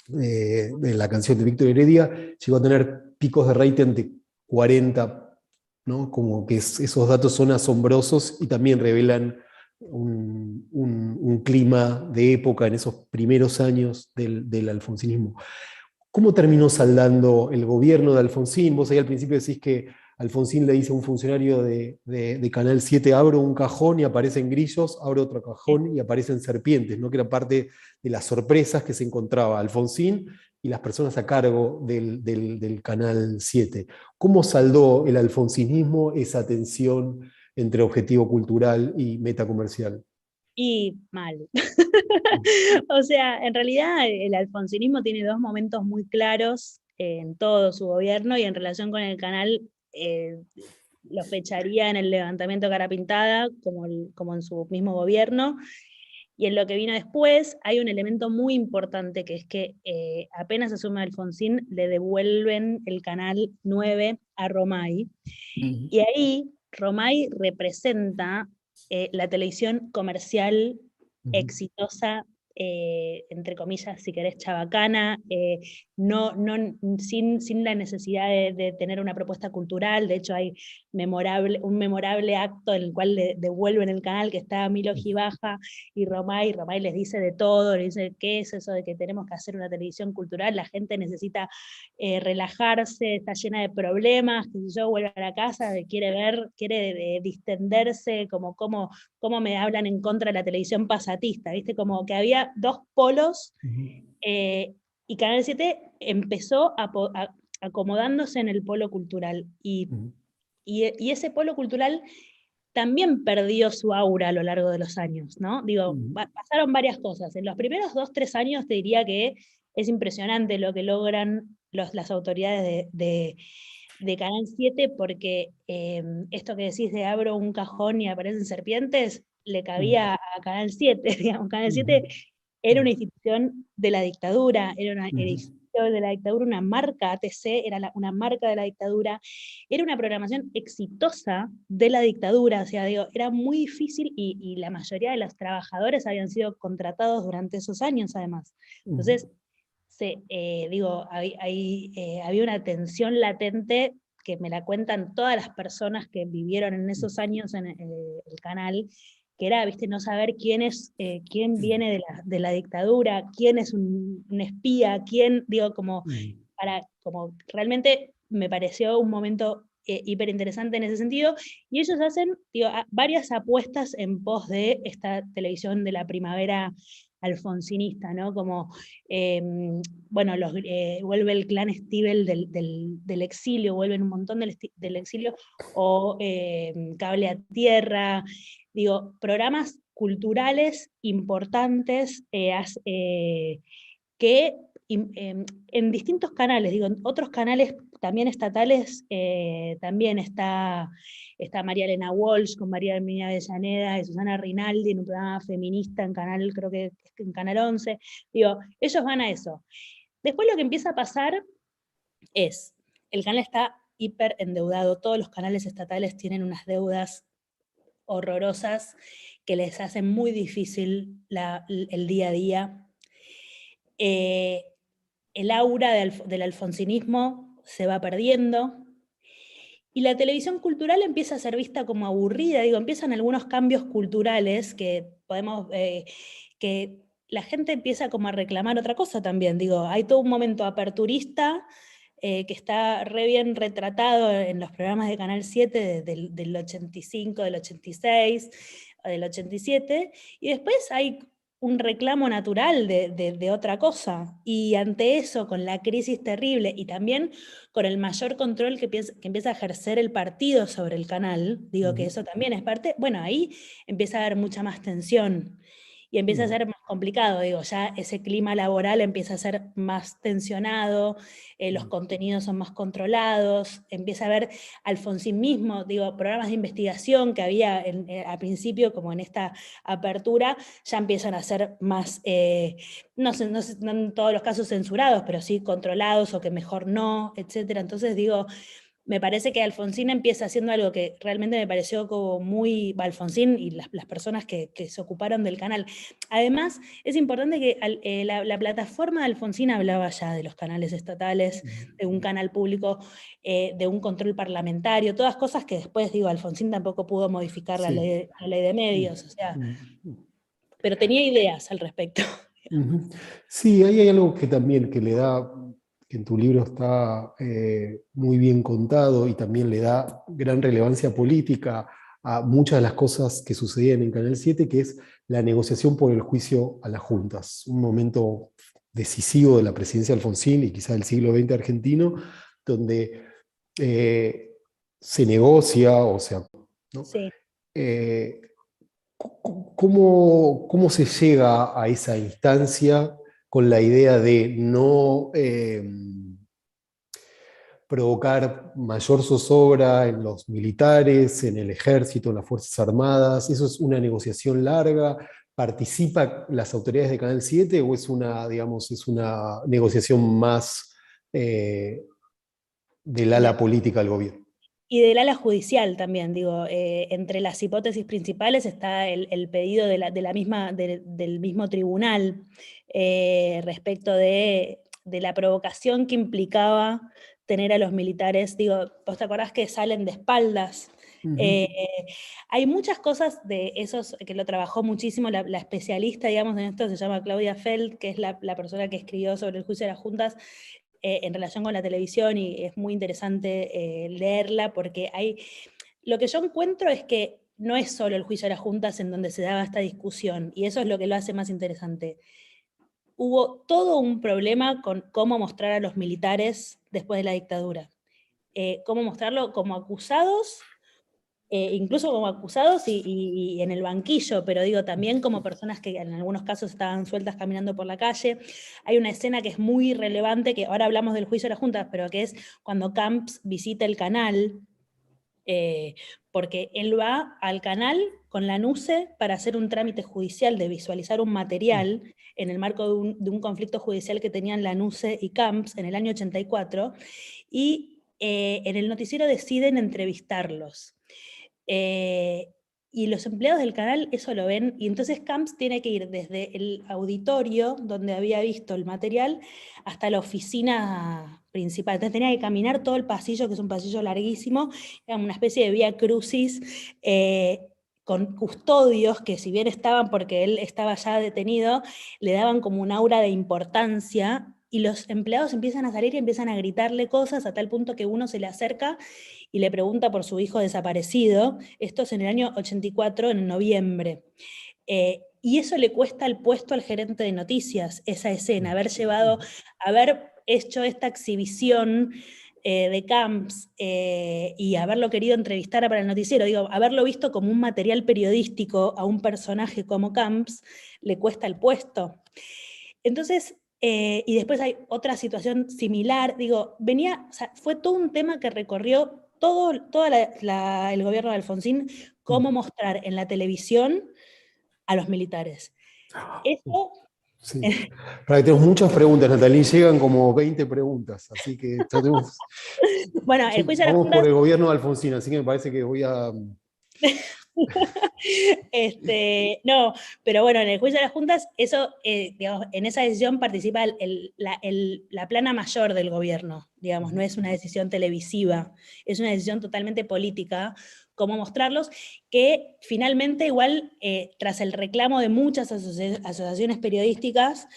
S3: de la canción de Víctor Heredia, llegó a tener picos de rating de 40, ¿no? Como que esos datos son asombrosos y también revelan un clima de época en esos primeros años del alfonsinismo. ¿Cómo terminó saldando el gobierno de Alfonsín? Vos ahí al principio decís que Alfonsín le dice a un funcionario de Canal 7, abro un cajón y aparecen grillos, abro otro cajón y aparecen serpientes, ¿no? Que era parte de las sorpresas que se encontraba Alfonsín y las personas a cargo del Canal 7. ¿Cómo saldó el alfonsinismo esa tensión entre objetivo cultural y meta comercial?
S2: Y mal. O sea, en realidad el alfonsinismo tiene 2 momentos muy claros en todo su gobierno y en relación con el canal lo fecharía en el levantamiento cara pintada, como en su mismo gobierno. Y en lo que vino después hay un elemento muy importante que es que apenas asume Alfonsín le devuelven el canal 9 a Romay. Y ahí Romay representa la televisión comercial exitosa, entre comillas, si querés, chabacana, sin la necesidad de tener una propuesta cultural. De hecho, hay un memorable acto en el cual le devuelven el canal, que está Milo Gibaja y Romay les dice de todo, le dice, ¿qué es eso de que tenemos que hacer una televisión cultural? La gente necesita relajarse, está llena de problemas, que si yo vuelvo a la casa, quiere distenderse, cómo cómo me hablan en contra de la televisión pasatista, ¿viste? Como que había dos polos, y Canal 7 empezó acomodándose en el polo cultural, y ese polo cultural también perdió su aura a lo largo de los años, ¿no? Digo, pasaron varias cosas. En los primeros 2, 3 años te diría que es impresionante lo que logran las autoridades de Canal 7, porque esto que decís de abro un cajón y aparecen serpientes, le cabía a Canal 7, digamos. Canal 7 era una institución de la dictadura, era una institución de la dictadura, una marca. ATC era una marca de la dictadura, era una programación exitosa de la dictadura, o sea, digo, era muy difícil, y la mayoría de los trabajadores habían sido contratados durante esos años, además. Entonces, digo, había una tensión latente que me la cuentan todas las personas que vivieron en esos años en el canal, que era, viste, no saber quién viene de la dictadura, quién es un espía, digo, como realmente me pareció un momento hiper interesante en ese sentido, y ellos hacen, digo, varias apuestas en pos de esta televisión de la primavera alfonsinista, ¿no? Como, bueno, vuelve el clan Stivel del exilio, vuelven un montón del exilio, o Cable a Tierra, digo, programas culturales importantes que en distintos canales, digo, en otros canales también estatales, también está María Elena Walsh con María Herminia Avellaneda y Susana Rinaldi en un programa feminista en canal, creo que en Canal 11, digo, ellos van a eso. Después lo que empieza a pasar es, el canal está hiper endeudado, todos los canales estatales tienen unas deudas horrorosas que les hacen muy difícil el día a día. El aura del alfonsinismo se va perdiendo, y la televisión cultural empieza a ser vista como aburrida, digo, empiezan algunos cambios culturales que que la gente empieza como a reclamar otra cosa también, digo, hay todo un momento aperturista que está re bien retratado en los programas de Canal 7 del 85, del 86, del 87, y después hay un reclamo natural de otra cosa, y ante eso, con la crisis terrible, y también con el mayor control que empieza a ejercer el partido sobre el canal, digo que eso también es parte, bueno, ahí empieza a haber mucha más tensión, y empieza a ser más complicado, digo, ya ese clima laboral empieza a ser más tensionado, los contenidos son más controlados, empieza a haber Alfonsín mismo, digo, programas de investigación que había al principio, como en esta apertura, ya empiezan a ser más, no en todos los casos censurados, pero sí controlados, o que mejor no, etc. Entonces digo, me parece que Alfonsín empieza haciendo algo que realmente me pareció como muy Alfonsín y las personas que se ocuparon del canal. Además, es importante que la plataforma de Alfonsín hablaba ya de los canales estatales, de un canal público, de un control parlamentario, todas cosas que después, digo, Alfonsín tampoco pudo modificar la ley de medios, o sea, pero tenía ideas al respecto.
S3: Sí, ahí hay algo que también que le da, que en tu libro está muy bien contado, y también le da gran relevancia política a muchas de las cosas que sucedían en Canal 7, que es la negociación por el juicio a las juntas, un momento decisivo de la presidencia de Alfonsín y quizá del siglo XX argentino, donde se negocia, o sea, ¿no?
S2: Sí.
S3: ¿Cómo se llega a esa instancia con la idea de no provocar mayor zozobra en los militares, en el ejército, en las Fuerzas Armadas? ¿Eso es una negociación larga? ¿Participan las autoridades de Canal 7 o es una, digamos, es una negociación más del ala política del gobierno?
S2: Y del ala judicial también, digo, entre las hipótesis principales está el pedido del mismo tribunal respecto de la provocación que implicaba tener a los militares. Digo, ¿vos te acordás que salen de espaldas? Hay muchas cosas de esos que lo trabajó muchísimo la especialista, digamos, en esto se llama Claudia Feld, que es la persona que escribió sobre el juicio de las juntas, en relación con la televisión, y es muy interesante leerla, porque lo que yo encuentro es que no es solo el juicio de las juntas en donde se daba esta discusión, y eso es lo que lo hace más interesante. Hubo todo un problema con cómo mostrar a los militares después de la dictadura. Cómo mostrarlo como acusados, incluso como acusados y en el banquillo, pero digo, también como personas que en algunos casos estaban sueltas caminando por la calle. Hay una escena que es muy relevante, que ahora hablamos del juicio de las juntas, pero que es cuando Camps visita el canal, porque él va al canal con la NUCE para hacer un trámite judicial de visualizar un material en el marco de un conflicto judicial que tenían la NUCE y Camps en el año 84, y en el noticiero deciden entrevistarlos. Y los empleados del canal eso lo ven, y entonces Camps tiene que ir desde el auditorio donde había visto el material hasta la oficina principal. Entonces tenía que caminar todo el pasillo, que es un pasillo larguísimo, era una especie de vía crucis, con custodios que, si bien estaban porque él estaba ya detenido, le daban como un aura de importancia, y los empleados empiezan a salir y empiezan a gritarle cosas a tal punto que uno se le acerca y le pregunta por su hijo desaparecido. Esto es en el año 84, en noviembre. Y eso le cuesta el puesto al gerente de noticias, esa escena, haber hecho esta exhibición de Camps, y haberlo querido entrevistar para el noticiero, digo, haberlo visto como un material periodístico a un personaje como Camps, le cuesta el puesto. Entonces, y después hay otra situación similar, digo, o sea, fue todo un tema que recorrió todo el gobierno de Alfonsín, cómo mostrar en la televisión a los militares. Eso...
S3: Sí. Para que tenemos muchas preguntas, Natalie, llegan como 20 preguntas, así que ya tenemos...
S2: Bueno, el juicio de las
S3: Vamos
S2: juntas...
S3: por el gobierno de Alfonsín, así que me parece que voy a...
S2: No, pero bueno, en el juicio de las juntas, eso, digamos, en esa decisión participa la plana mayor del gobierno, digamos, no es una decisión televisiva, es una decisión totalmente política, cómo mostrarlos, que finalmente igual, tras el reclamo de muchas asociaciones periodísticas,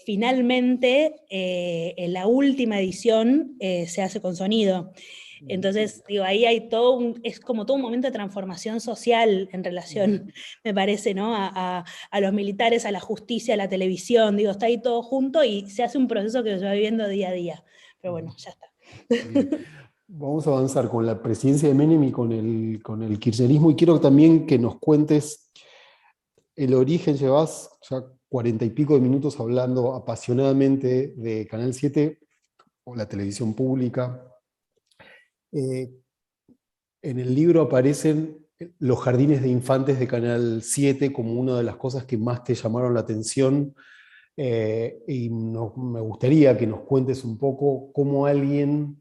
S2: finalmente en la última edición se hace con sonido. Entonces, digo, ahí hay es como todo un momento de transformación social en relación, me parece, ¿no? A los militares, a la justicia, a la televisión, digo, está ahí todo junto y se hace un proceso que se va viviendo día a día. Pero bueno, ya está.
S3: Bien. Vamos a avanzar con la presidencia de Menem y con el kirchnerismo, y quiero también que nos cuentes el origen. Llevas ya 40 y pico de minutos hablando apasionadamente de Canal 7 o la televisión pública. En el libro aparecen los jardines de infantes de Canal 7 como una de las cosas que más te llamaron la atención, y me gustaría que nos cuentes un poco cómo alguien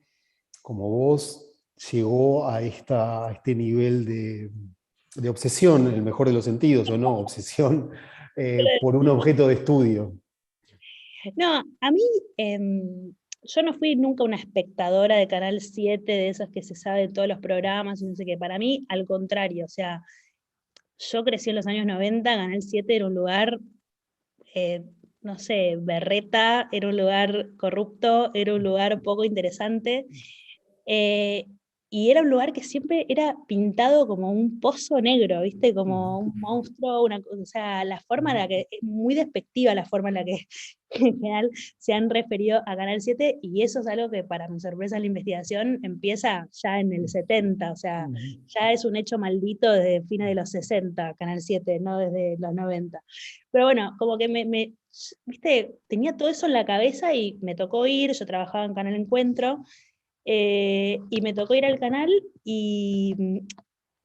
S3: como vos llegó a este nivel de obsesión, en el mejor de los sentidos, o no, obsesión por un objeto de estudio.
S2: No, a mí, yo no fui nunca una espectadora de Canal 7, de esas que se sabe de todos los programas y no sé qué. Para mí, al contrario, o sea, yo crecí en los años 90, Canal 7 era un lugar, no sé, berreta, era un lugar corrupto, era un lugar poco interesante. Y era un lugar que siempre era pintado como un pozo negro, ¿viste? Como un monstruo, o sea, la forma en la que, es muy despectiva la forma en la que en general se han referido a Canal 7, y eso es algo que para mi sorpresa en la investigación empieza ya en el 70, o sea, ya es un hecho maldito desde fines de los 60, Canal 7, no desde los 90. Pero bueno, como que ¿viste? Tenía todo eso en la cabeza y me tocó ir, yo trabajaba en Canal Encuentro, y me tocó ir al canal y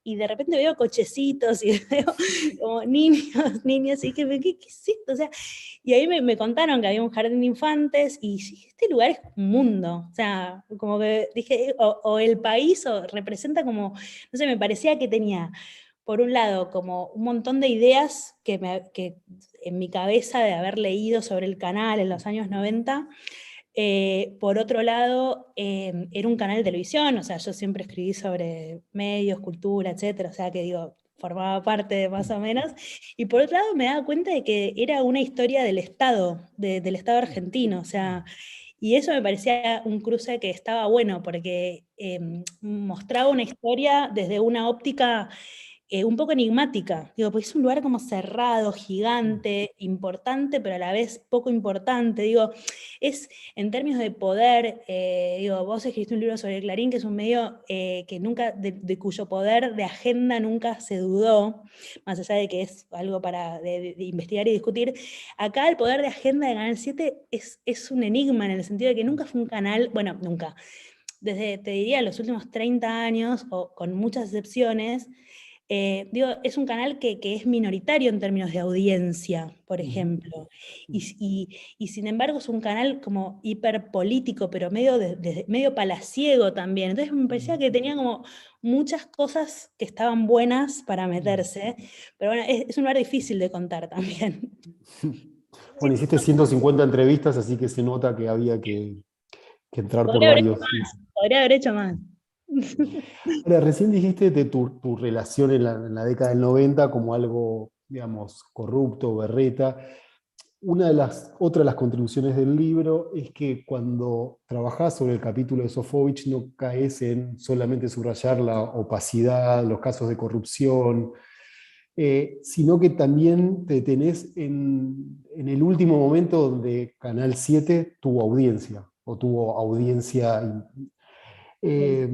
S2: de repente veo cochecitos y veo como niños, niñas, y ¿qué es esto? O sea, y ahí me contaron que había un jardín de infantes, y este lugar es un mundo, o sea, como que dije, o el país, o representa como, no sé, me parecía que tenía, por un lado, como un montón de ideas que en mi cabeza de haber leído sobre el canal en los años 90, por otro lado, era un canal de televisión, o sea, yo siempre escribí sobre medios, cultura, etcétera, o sea, que digo, formaba parte de más o menos, y por otro lado me daba cuenta de que era una historia del Estado, del Estado argentino, o sea, y eso me parecía un cruce que estaba bueno, porque mostraba una historia desde una óptica un poco enigmática, digo, porque es un lugar como cerrado, gigante, importante, pero a la vez poco importante, digo, es en términos de poder, digo, vos escribiste un libro sobre Clarín, que es un medio que nunca, de cuyo poder de agenda nunca se dudó, más allá de que es algo para de investigar y discutir, acá el poder de agenda de Canal 7 es un enigma en el sentido de que nunca fue un canal, bueno, nunca, desde, te diría, los últimos 30 años, o con muchas excepciones, digo, es un canal que es minoritario en términos de audiencia, por ejemplo, y sin embargo es un canal como hiperpolítico, pero medio palaciego también, entonces me parecía que tenía como muchas cosas que estaban buenas para meterse, pero bueno, es un lugar difícil de contar también.
S3: Bueno, hiciste 150 entrevistas, así que se nota que había que entrar por
S2: Podría haber hecho
S3: varios.
S2: más, podría haber hecho más.
S3: Ahora, recién dijiste de tu relación en la década del 90 como algo, digamos, corrupto, berreta. Otra de las contribuciones del libro es que cuando trabajás sobre el capítulo de Sofovich no caes en solamente subrayar la opacidad, los casos de corrupción, sino que también te detenés en el último momento donde Canal 7 tuvo audiencia, o tuvo audiencia. eh,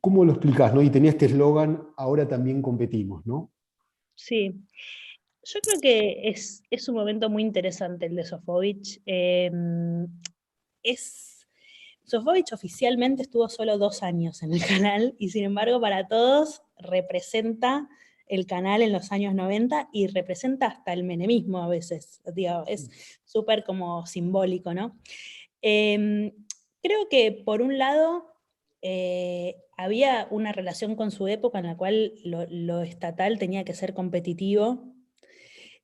S3: ¿Cómo lo explicás, no? Y tenía este eslogan, ahora también competimos, ¿no?
S2: Sí, yo creo que es un momento muy interesante el de Sofovich. Sofovich oficialmente estuvo solo 2 años en el canal y sin embargo para todos representa el canal en los años 90 y representa hasta el menemismo a veces, digo, es súper como simbólico, ¿no? Creo que por un lado había una relación con su época en la cual lo estatal tenía que ser competitivo.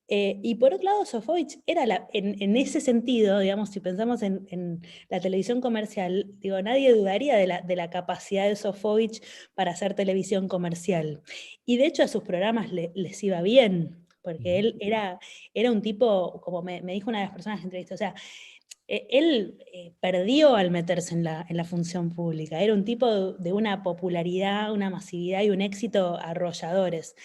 S2: Y por otro lado, Sofovich era en ese sentido, digamos, si pensamos en la televisión comercial, digo, nadie dudaría de la capacidad de Sofovich para hacer televisión comercial. Y de hecho a sus programas les iba bien, porque él era un tipo, como me dijo una de las personas que entrevisté, o sea, él perdió al meterse en la función pública. Era un tipo de una popularidad, una masividad y un éxito arrolladores.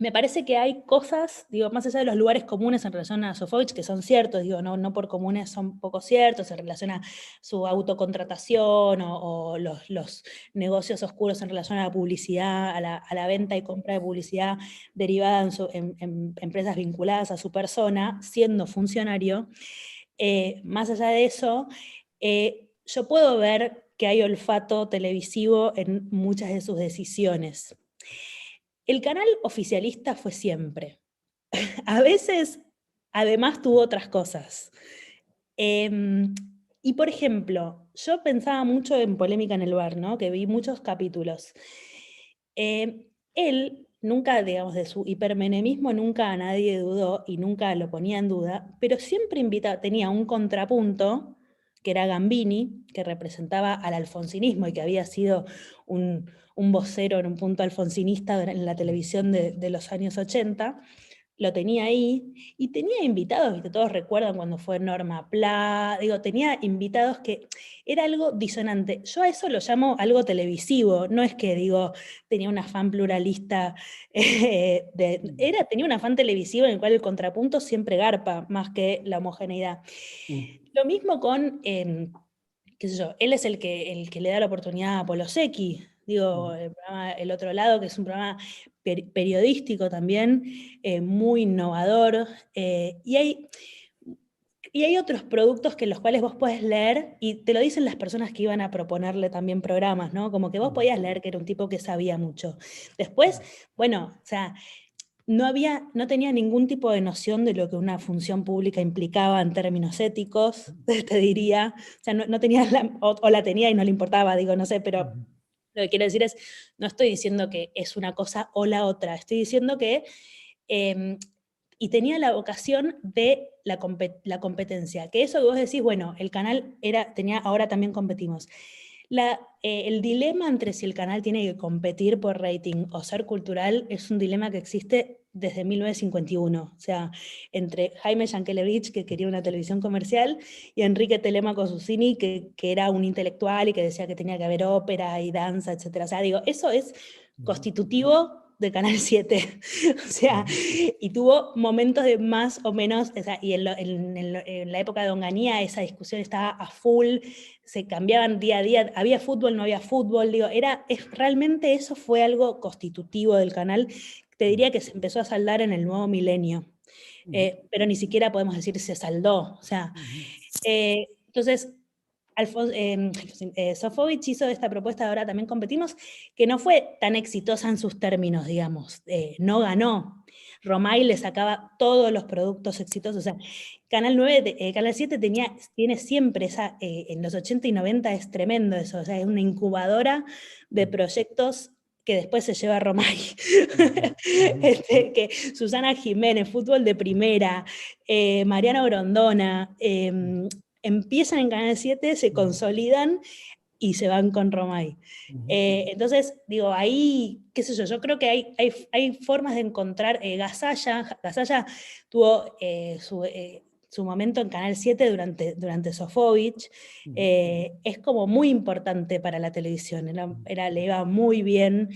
S2: Me parece que hay cosas, digo, más allá de los lugares comunes en relación a Sofovich, que son ciertos, digo, no por comunes son poco ciertos, en relación a su autocontratación o los negocios oscuros en relación a la publicidad, a la venta y compra de publicidad derivada en empresas vinculadas a su persona, siendo funcionario. Más allá de eso, yo puedo ver que hay olfato televisivo en muchas de sus decisiones. El canal oficialista fue siempre. A veces, además, tuvo otras cosas. Y por ejemplo, yo pensaba mucho en Polémica en el Bar, ¿no? Que vi muchos capítulos. Él nunca, digamos, de su hipermenemismo nunca a nadie dudó y nunca lo ponía en duda, pero siempre tenía un contrapunto, que era Gambini, que representaba al alfonsinismo y que había sido un vocero en un punto alfonsinista en la televisión de los años 80, lo tenía ahí, y tenía invitados, ¿viste? Todos recuerdan cuando fue Norma Pla, digo, tenía invitados que era algo disonante. Yo a eso lo llamo algo televisivo, no es que digo, tenía un afán pluralista, tenía un afán televisivo en el cual el contrapunto siempre garpa, más que la homogeneidad. Lo mismo con, qué sé yo, él es el que le da la oportunidad a Polosecchi, digo, el programa El Otro Lado, que es un programa periodístico también, muy innovador, y hay otros productos que los cuales vos podés leer, y te lo dicen las personas que iban a proponerle también programas, ¿no? Como que vos podías leer que era un tipo que sabía mucho. Después, bueno, o sea, no tenía ningún tipo de noción de lo que una función pública implicaba en términos éticos, te diría. O sea, no tenía, o la tenía y no le importaba, digo, no sé, pero lo que quiero decir es, no estoy diciendo que es una cosa o la otra, estoy diciendo que, y tenía la vocación de la competencia, que eso que vos decís, bueno, el canal tenía, ahora también competimos. El dilema entre si el canal tiene que competir por rating o ser cultural es un dilema que existe desde 1951, o sea, entre Jaime Yankelevich, que quería una televisión comercial, y Enrique Telemaco Susini, que era un intelectual y que decía que tenía que haber ópera y danza, etc. O sea, digo, eso es constitutivo de Canal 7. O sea, y tuvo momentos de más o menos, o sea, y en la época de Onganía esa discusión estaba a full, se cambiaban día a día, había fútbol, no había fútbol, digo, realmente eso fue algo constitutivo del canal, te diría que se empezó a saldar en el nuevo milenio, pero ni siquiera podemos decir se saldó, o sea, entonces Sofovich hizo esta propuesta de Ahora También Competimos, que no fue tan exitosa en sus términos, digamos, no ganó. Romay le sacaba todos los productos exitosos, o sea, Canal 7 tiene siempre esa, en los 80 y 90 es tremendo eso, o sea, es una incubadora de proyectos que después se lleva a Romay. Que Susana Jiménez, fútbol de primera, Mariana Grondona, empiezan en Canal 7, se consolidan y se van con Romay. Entonces, digo, ahí, qué sé yo creo que hay formas de encontrar. Gasalla tuvo su momento en Canal 7 durante Sofovich, es como muy importante para la televisión, le iba muy bien,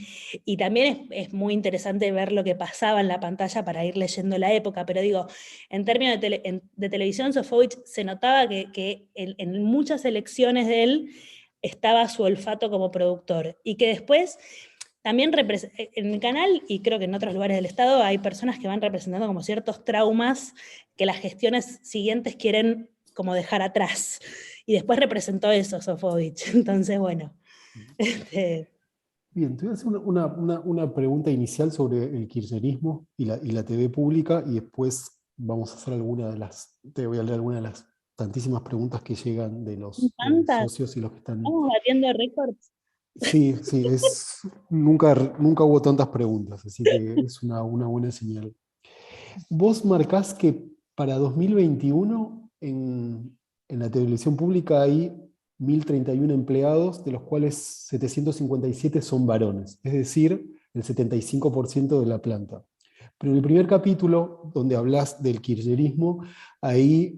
S2: y también es muy interesante ver lo que pasaba en la pantalla para ir leyendo la época, pero digo, en términos de televisión, Sofovich se notaba que en muchas elecciones de él estaba su olfato como productor, y que después también en el canal, y creo que en otros lugares del Estado, hay personas que van representando como ciertos traumas que las gestiones siguientes quieren como dejar atrás. Y después representó eso Sofovich. Entonces, bueno.
S3: Bien, te voy a hacer una pregunta inicial sobre el kirchnerismo y la TV pública, y después vamos a hacer te voy a leer algunas de las tantísimas preguntas que llegan de los socios y los que están...
S2: Estamos batiendo récords.
S3: Sí, nunca hubo tantas preguntas, así que es una buena señal. Vos marcás que para 2021 en la televisión pública hay 1.031 empleados, de los cuales 757 son varones, es decir, el 75% de la planta. Pero en el primer capítulo, donde hablas del kirchnerismo, ahí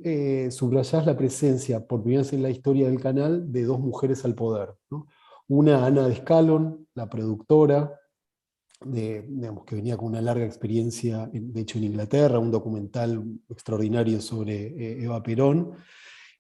S3: subrayás la presencia, por primera vez en la historia del canal, de dos mujeres al poder, ¿no? Una, Ana Descalon, la productora, digamos, que venía con una larga experiencia, de hecho en Inglaterra, un documental extraordinario sobre Eva Perón,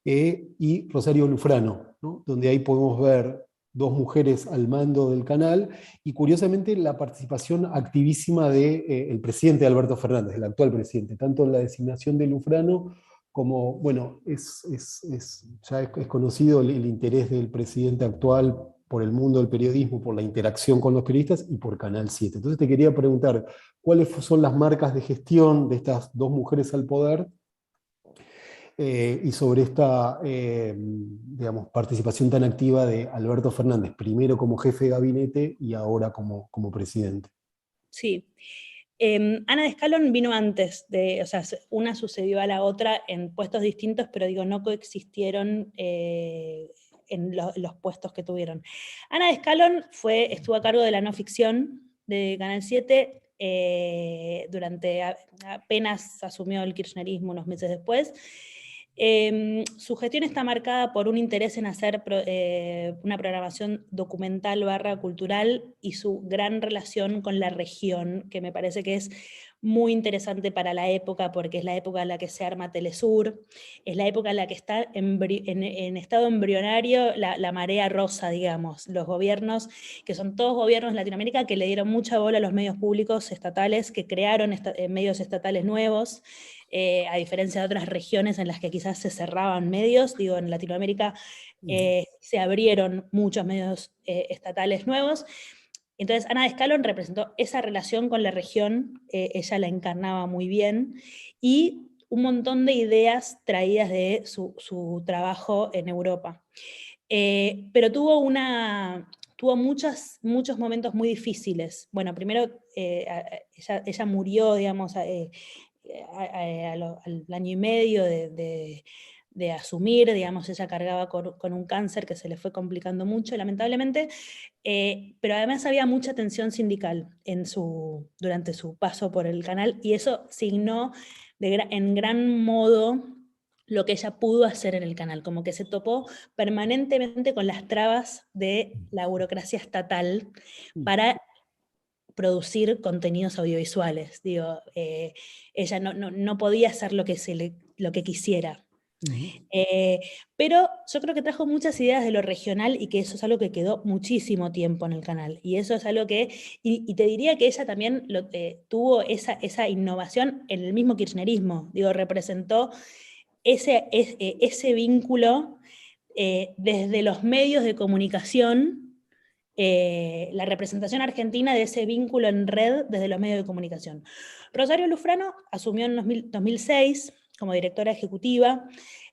S3: y Rosario Lufrano, ¿no? Donde ahí podemos ver dos mujeres al mando del canal, y curiosamente la participación activísima del presidente Alberto Fernández, el actual presidente, tanto en la designación de Lufrano como, bueno, ya es conocido el interés del presidente actual por el mundo del periodismo, por la interacción con los periodistas y por Canal 7. Entonces te quería preguntar, ¿cuáles son las marcas de gestión de estas dos mujeres al poder? Y sobre esta digamos, participación tan activa de Alberto Fernández, primero como jefe de gabinete y ahora como presidente.
S2: Sí. Ana Descalon vino antes, o sea, una sucedió a la otra en puestos distintos, pero digo, no coexistieron en los puestos que tuvieron. Ana Descalon estuvo a cargo de la no ficción de Canal 7 apenas asumió el kirchnerismo unos meses después. Su gestión está marcada por un interés en hacer una programación documental / cultural y su gran relación con la región, que me parece que es muy interesante para la época, porque es la época en la que se arma Telesur, es la época en la que está en estado embrionario la marea rosa, digamos, los gobiernos, que son todos gobiernos de Latinoamérica que le dieron mucha bola a los medios públicos estatales, que crearon medios estatales nuevos, a diferencia de otras regiones en las que quizás se cerraban medios, digo, en Latinoamérica se abrieron muchos medios estatales nuevos. Entonces Ana Descalon representó esa relación con la región, ella la encarnaba muy bien, y un montón de ideas traídas de su trabajo en Europa. Pero tuvo muchos momentos muy difíciles. Bueno, primero ella murió, digamos, al año y medio de asumir, digamos, ella cargaba con un cáncer que se le fue complicando mucho, lamentablemente, pero además había mucha tensión sindical durante su paso por el canal, y eso signó en gran modo lo que ella pudo hacer en el canal, como que se topó permanentemente con las trabas de la burocracia estatal para producir contenidos audiovisuales. Digo, ella no podía hacer lo que quisiera. Pero yo creo que trajo muchas ideas de lo regional y que eso es algo que quedó muchísimo tiempo en el canal. Y eso es algo que, y te diría que ella también tuvo esa innovación en el mismo kirchnerismo. Digo, representó ese vínculo desde los medios de comunicación, la representación argentina de ese vínculo en red desde los medios de comunicación. Rosario Lufrano asumió en 2006 como directora ejecutiva.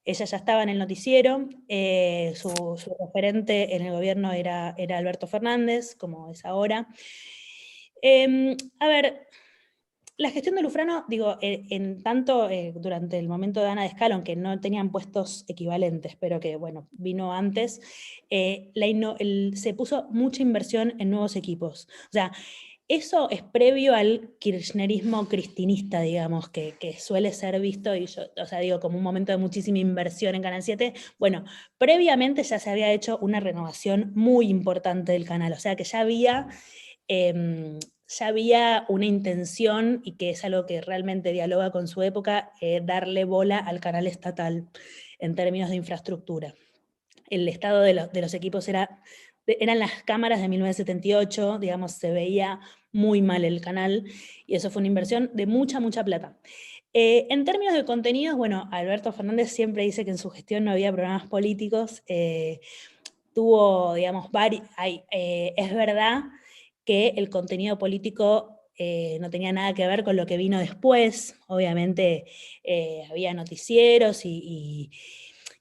S2: Ella ya estaba en el noticiero, su referente en el gobierno era Alberto Fernández, como es ahora. A ver, la gestión de Lufrano, digo, en tanto durante el momento de Ana de Escalón, que no tenían puestos equivalentes, pero que, bueno, vino antes, se puso mucha inversión en nuevos equipos. O sea, eso es previo al kirchnerismo cristinista, digamos, que suele ser visto, y yo, o sea, digo, como un momento de muchísima inversión en Canal 7. Bueno, previamente ya se había hecho una renovación muy importante del canal, o sea que ya había una intención, y que es algo que realmente dialoga con su época, darle bola al canal estatal en términos de infraestructura. El estado de los equipos eran las cámaras de 1978, digamos, se veía muy mal el canal, y eso fue una inversión de mucha, mucha plata. En términos de contenidos, bueno, Alberto Fernández siempre dice que en su gestión no había programas políticos, tuvo, digamos, es verdad que el contenido político no tenía nada que ver con lo que vino después. Obviamente había noticieros y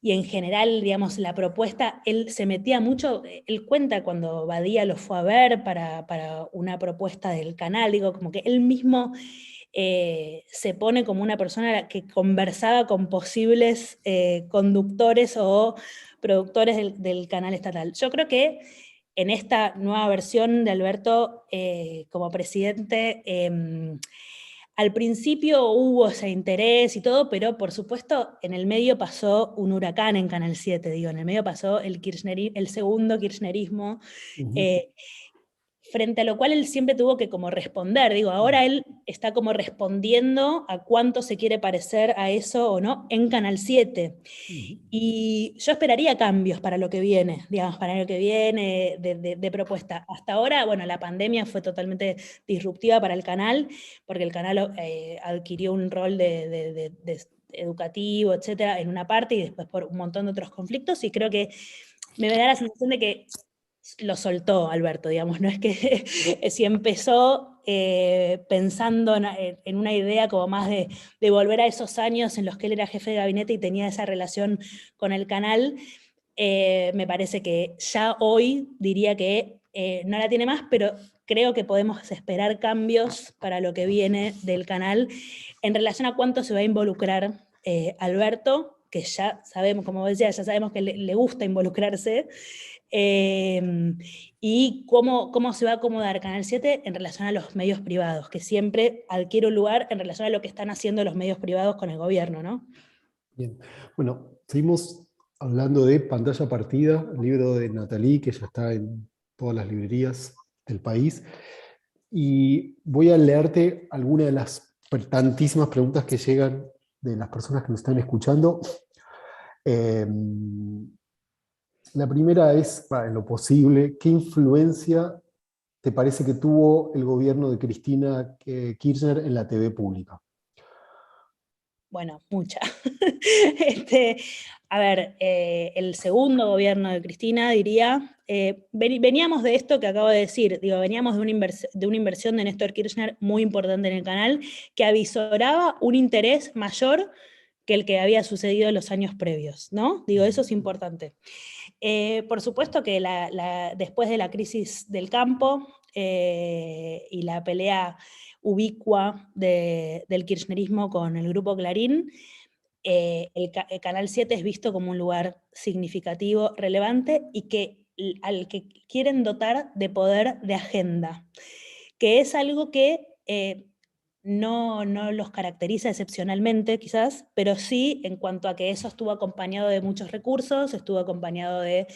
S2: en general, digamos, la propuesta, él se metía mucho, él cuenta cuando Badía lo fue a ver para una propuesta del canal, digo, como que él mismo se pone como una persona que conversaba con posibles conductores o productores del canal estatal. Yo creo que en esta nueva versión de Alberto como presidente, al principio hubo ese interés y todo, pero por supuesto en el medio pasó un huracán en Canal 7, digo, en el medio pasó el segundo kirchnerismo, frente a lo cual él siempre tuvo que como responder. Digo, ahora él está como respondiendo a cuánto se quiere parecer a eso o no en Canal 7. Y yo esperaría cambios para lo que viene, digamos, para lo que viene de propuesta. Hasta ahora, bueno, la pandemia fue totalmente disruptiva para el canal, porque el canal adquirió un rol de educativo, etcétera, en una parte, y después por un montón de otros conflictos, y creo que me da la sensación de que lo soltó Alberto, digamos, no es que si empezó pensando en una idea como más de volver a esos años en los que él era jefe de gabinete y tenía esa relación con el canal, me parece que ya hoy diría que no la tiene más, pero creo que podemos esperar cambios para lo que viene del canal en relación a cuánto se va a involucrar Alberto, que ya sabemos, como decía, ya sabemos que le gusta involucrarse, y cómo se va a acomodar Canal 7 en relación a los medios privados, que siempre adquiere un lugar en relación a lo que están haciendo los medios privados con el gobierno, ¿no?
S3: Bien, bueno, seguimos hablando de Pantalla Partida, el libro de Nathalie, que ya está en todas las librerías del país, y voy a leerte algunas de las tantísimas preguntas que llegan de las personas que nos están escuchando. La primera es, en lo posible, ¿qué influencia te parece que tuvo el gobierno de Cristina Kirchner en la TV pública?
S2: Bueno, mucha. A ver, el segundo gobierno de Cristina, diría, veníamos de esto que acabo de decir, digo, veníamos de una inversión de Néstor Kirchner muy importante en el canal, que avisoraba un interés mayor que el que había sucedido en los años previos, ¿no? Digo, eso es importante. Por supuesto que después de la crisis del campo y la pelea ubicua del kirchnerismo con el grupo Clarín, el Canal 7 es visto como un lugar significativo, relevante, y al que quieren dotar de poder de agenda, que es algo que no los caracteriza excepcionalmente quizás, pero sí en cuanto a que eso estuvo acompañado de muchos recursos, estuvo acompañado de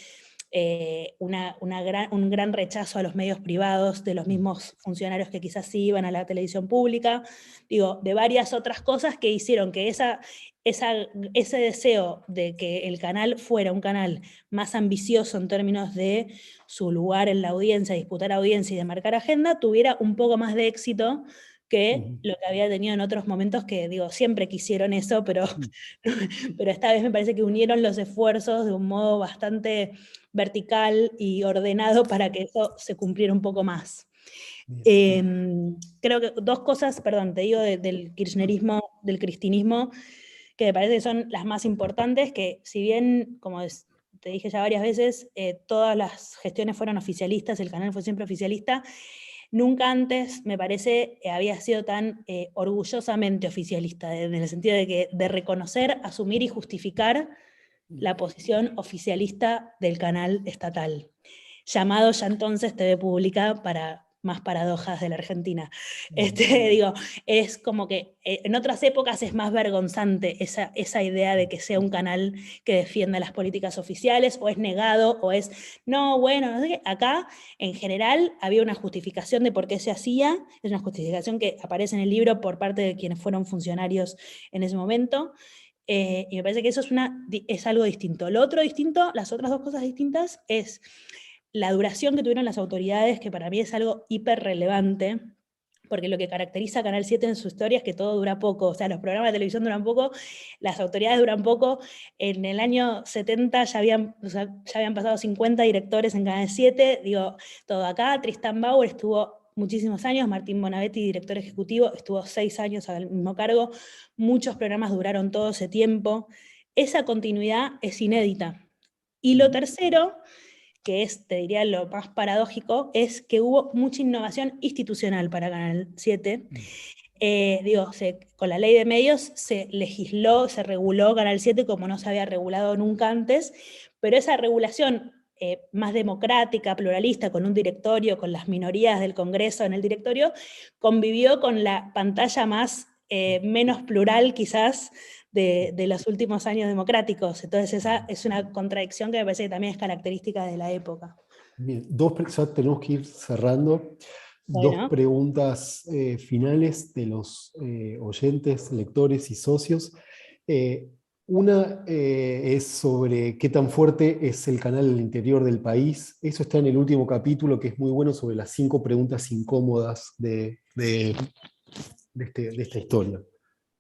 S2: un gran rechazo a los medios privados de los mismos funcionarios que quizás sí iban a la televisión pública, digo, de varias otras cosas que hicieron que ese deseo de que el canal fuera un canal más ambicioso en términos de su lugar en la audiencia, disputar audiencia y de marcar agenda, tuviera un poco más de éxito que lo que había tenido en otros momentos que, digo, siempre quisieron eso, pero esta vez me parece que unieron los esfuerzos de un modo bastante vertical y ordenado para que eso se cumpliera un poco más. Creo que dos cosas, perdón, te digo del kirchnerismo, del cristinismo, que me parece que son las más importantes, que si bien, como te dije ya varias veces, todas las gestiones fueron oficialistas, el canal fue siempre oficialista, nunca antes, me parece, había sido tan orgullosamente oficialista, en el sentido de reconocer, asumir y justificar la posición oficialista del canal estatal, llamado ya entonces TV Pública para más paradojas de la Argentina. Digo, es como que en otras épocas es más vergonzante esa idea de que sea un canal que defienda las políticas oficiales, o es negado, o es, no, bueno, no sé qué. Acá, en general, había una justificación de por qué se hacía, es una justificación que aparece en el libro por parte de quienes fueron funcionarios en ese momento, y me parece que eso es algo distinto. Lo otro distinto, las otras dos cosas distintas, es la duración que tuvieron las autoridades, que para mí es algo hiper relevante, porque lo que caracteriza a Canal 7 en su historia es que todo dura poco, o sea, los programas de televisión duran poco, las autoridades duran poco. En el año 70 ya habían pasado 50 directores en Canal 7, digo, todo acá. Tristán Bauer estuvo muchísimos años, Martín Bonavetti, director ejecutivo, estuvo 6 años al mismo cargo, muchos programas duraron todo ese tiempo. Esa continuidad es inédita. Y lo tercero, que es, te diría, lo más paradójico, es que hubo mucha innovación institucional para Canal 7. Con la ley de medios se legisló, se reguló Canal 7 como no se había regulado nunca antes, pero esa regulación más democrática, pluralista, con un directorio, con las minorías del Congreso en el directorio, convivió con la pantalla menos plural quizás de los últimos años democráticos. Entonces esa es una contradicción que me parece que también es característica de la época.
S3: Bien, ya tenemos que ir cerrando.
S2: Bueno.
S3: Dos preguntas finales de los oyentes, lectores y socios. Una es sobre qué tan fuerte es el canal en el interior del país. Eso está en el último capítulo, que es muy bueno, sobre las 5 preguntas incómodas de esta historia.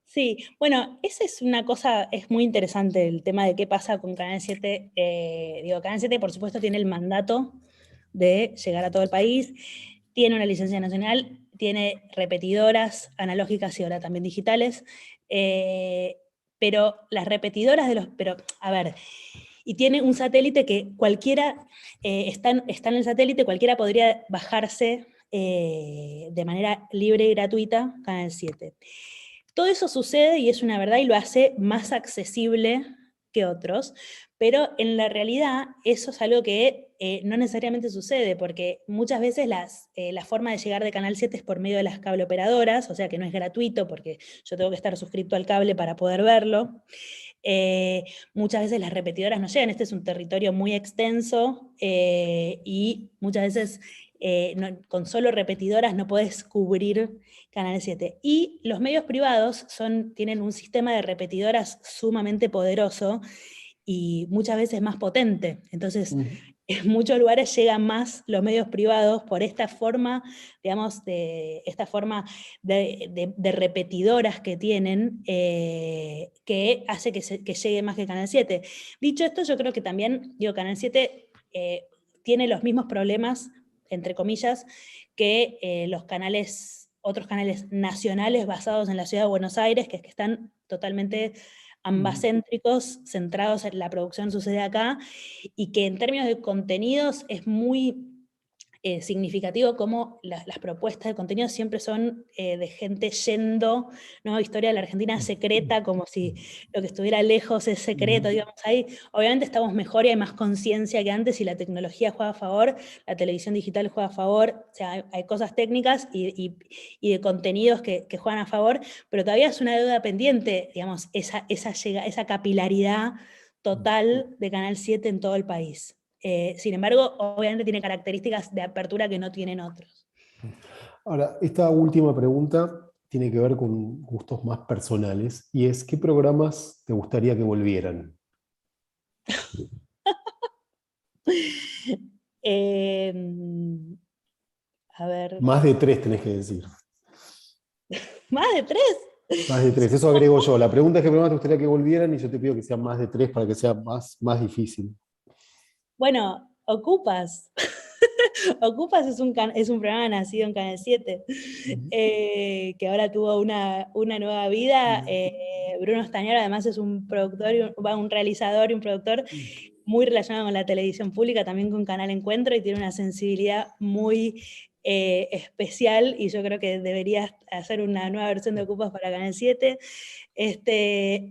S2: Sí, bueno, esa es una cosa, es muy interesante el tema de qué pasa con Canal 7. Canal 7 por supuesto tiene el mandato de llegar a todo el país, tiene una licencia nacional, tiene repetidoras analógicas y ahora también digitales, pero las repetidoras y tiene un satélite que cualquiera, está en el satélite, cualquiera podría bajarse de manera libre y gratuita Canal 7. Todo eso sucede y es una verdad y lo hace más accesible que otros, pero en la realidad eso es algo que no necesariamente sucede, porque muchas veces la forma de llegar de Canal 7 es por medio de las cableoperadoras, o sea que no es gratuito porque yo tengo que estar suscrito al cable para poder verlo. Muchas veces las repetidoras no llegan, este es un territorio muy extenso y muchas veces con solo repetidoras no podés cubrir Canal 7. Y los medios privados tienen un sistema de repetidoras sumamente poderoso y muchas veces más potente. Entonces, en muchos lugares llegan más los medios privados por esta forma, digamos, de repetidoras que tienen, que hace que llegue más que Canal 7. Dicho esto, yo creo que también, Canal 7 tiene los mismos problemas, entre comillas, que otros canales nacionales basados en la ciudad de Buenos Aires, que están totalmente ambacéntricos, centrados en la producción sucede acá, y que en términos de contenidos es muy significativo como las propuestas de contenido siempre son de gente yendo, ¿no? Historia de la Argentina secreta, como si lo que estuviera lejos es secreto, digamos, ahí obviamente estamos mejor y hay más conciencia que antes y la tecnología juega a favor, la televisión digital juega a favor, o sea, hay cosas técnicas y de contenidos que juegan a favor, pero todavía es una deuda pendiente, digamos, esa capilaridad total de Canal 7 en todo el país. Sin embargo, obviamente tiene características de apertura que no tienen otros.
S3: Ahora, esta última pregunta tiene que ver con gustos más personales, y es, ¿qué programas te gustaría que volvieran?
S2: Eh, a ver,
S3: Más de 3 tenés que decir.
S2: ¿más de 3?
S3: Más de 3, eso agrego yo. La pregunta es qué programas te gustaría que volvieran, y yo te pido que sean más de 3 para que sea más difícil.
S2: Bueno, Ocupas. Ocupas es un programa nacido en Canal 7, que ahora tuvo una nueva vida. Bruno Estañaro además es un productor, un realizador y un productor muy relacionado con la televisión pública, también con Canal Encuentro, y tiene una sensibilidad muy especial, y yo creo que deberías hacer una nueva versión de Ocupas para Canal 7.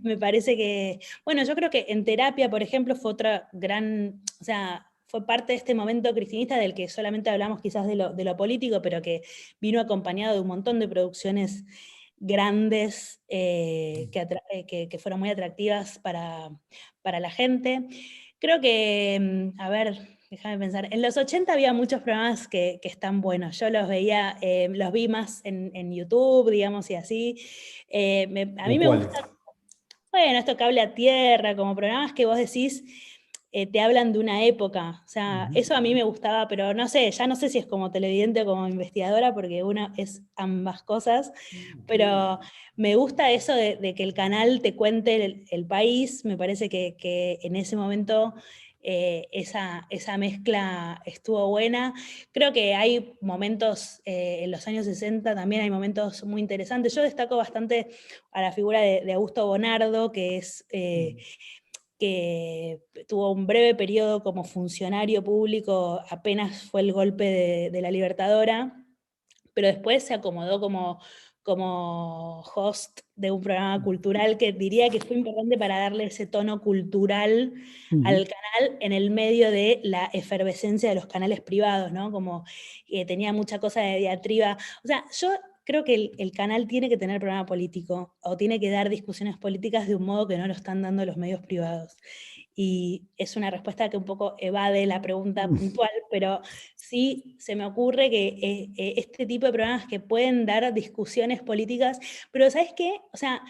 S2: Me parece que, bueno, yo creo que En Terapia, por ejemplo, fue otra gran, o sea, fue parte de este momento cristinista del que solamente hablamos quizás de lo político, pero que vino acompañado de un montón de producciones grandes que fueron muy atractivas para la gente. Creo que, a ver, déjame pensar, en los 80 había muchos programas que están buenos. Yo los veía, los vi más en YouTube, digamos, y así. A mí
S3: ¿O
S2: me
S3: cuáles?
S2: gusta, bueno, esto Cable a Tierra, como programas que vos decís, te hablan de una época. O sea, eso a mí me gustaba, pero no sé, ya no sé si es como televidente o como investigadora, porque uno es ambas cosas, pero me gusta eso de que el canal te cuente el país. Me parece que en ese momento esa mezcla estuvo buena. Creo que hay momentos, en los años 60 también hay momentos muy interesantes. Yo destaco bastante a la figura de Augusto Bonardo, que tuvo un breve periodo como funcionario público apenas fue el golpe de la Libertadora, pero después se acomodó como host de un programa cultural que diría que fue importante para darle ese tono cultural al canal en el medio de la efervescencia de los canales privados, ¿no? Como tenía mucha cosa de diatriba. O sea, yo creo que el canal tiene que tener programa político o tiene que dar discusiones políticas de un modo que no lo están dando los medios privados. Y es una respuesta que un poco evade la pregunta puntual, pero sí se me ocurre que este tipo de programas que pueden dar discusiones políticas, pero ¿sabes qué? O sea,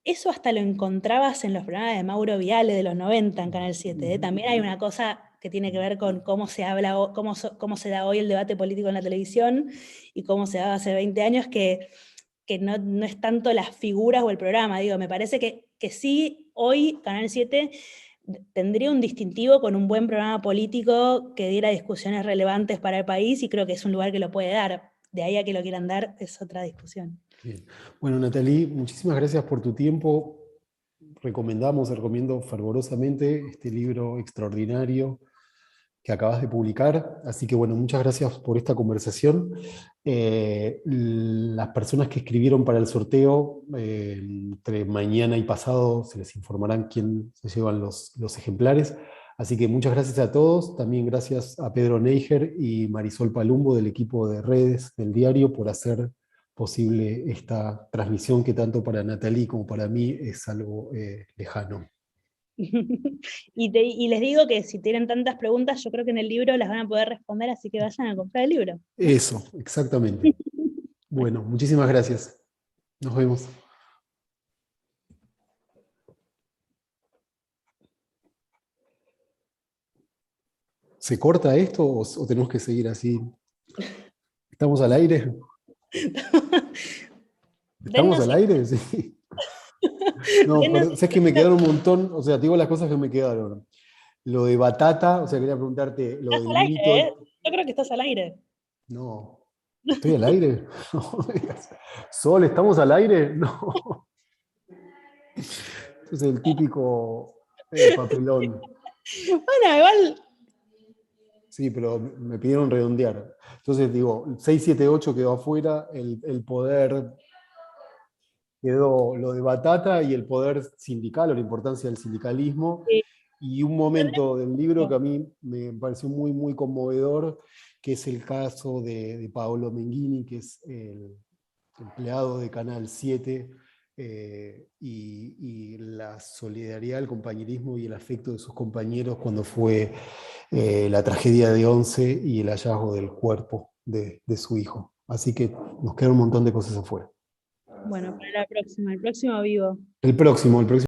S2: eso hasta lo encontrabas en los programas de Mauro Viale de los 90 en Canal 7. También hay una cosa que tiene que ver con cómo se habla, cómo se da hoy el debate político en la televisión y cómo se daba hace 20 años, que no es tanto las figuras o el programa. Digo, me parece que sí, hoy Canal 7 tendría un distintivo con un buen programa político que diera discusiones relevantes para el país, y creo que es un lugar que lo puede dar. De ahí a que lo quieran dar es otra discusión.
S3: Bien. Bueno, Natalie, muchísimas gracias por tu tiempo. Recomiendo fervorosamente este libro extraordinario que acabas de publicar. Así que bueno, muchas gracias por esta conversación. Las personas que escribieron para el sorteo, entre mañana y pasado se les informarán quién se llevan los ejemplares. Así que muchas gracias a todos. También gracias a Pedro Neijer y Marisol Palumbo del equipo de redes del diario por hacer posible esta transmisión que tanto para Natalie como para mí es algo lejano.
S2: Y les digo que si tienen tantas preguntas, yo creo que en el libro las van a poder responder, así que vayan a comprar el libro.
S3: Eso, exactamente. Bueno, muchísimas gracias. Nos vemos. ¿Se corta esto o tenemos que seguir así? ¿Estamos al aire? ¿Estamos
S2: Dennos,
S3: al aire? Sí. No,
S2: dennos,
S3: perdón, sé que me quedaron un montón, o sea, te digo las cosas que me quedaron. Lo de Batata, o sea, quería preguntarte lo
S2: estás
S3: del
S2: al aire, ¿eh?
S3: mito.
S2: Yo creo que estás al aire.
S3: No, ¿estoy al aire? No me digas. Sol, ¿estamos al aire? No. Es el típico papelón.
S2: Bueno, igual.
S3: Sí, pero me pidieron redondear. Entonces digo, 678 quedó afuera, el poder quedó lo de Batata y el poder sindical o la importancia del sindicalismo.
S2: Sí.
S3: Y un momento del libro que a mí me pareció muy conmovedor, que es el caso de Paolo Menghini, que es el empleado de Canal 7, y la solidaridad, el compañerismo y el afecto de sus compañeros cuando fue la tragedia de Once y el hallazgo del cuerpo de su hijo. Así que nos quedan un montón de cosas afuera.
S2: Bueno, para la próxima, el próximo vivo.
S3: El próximo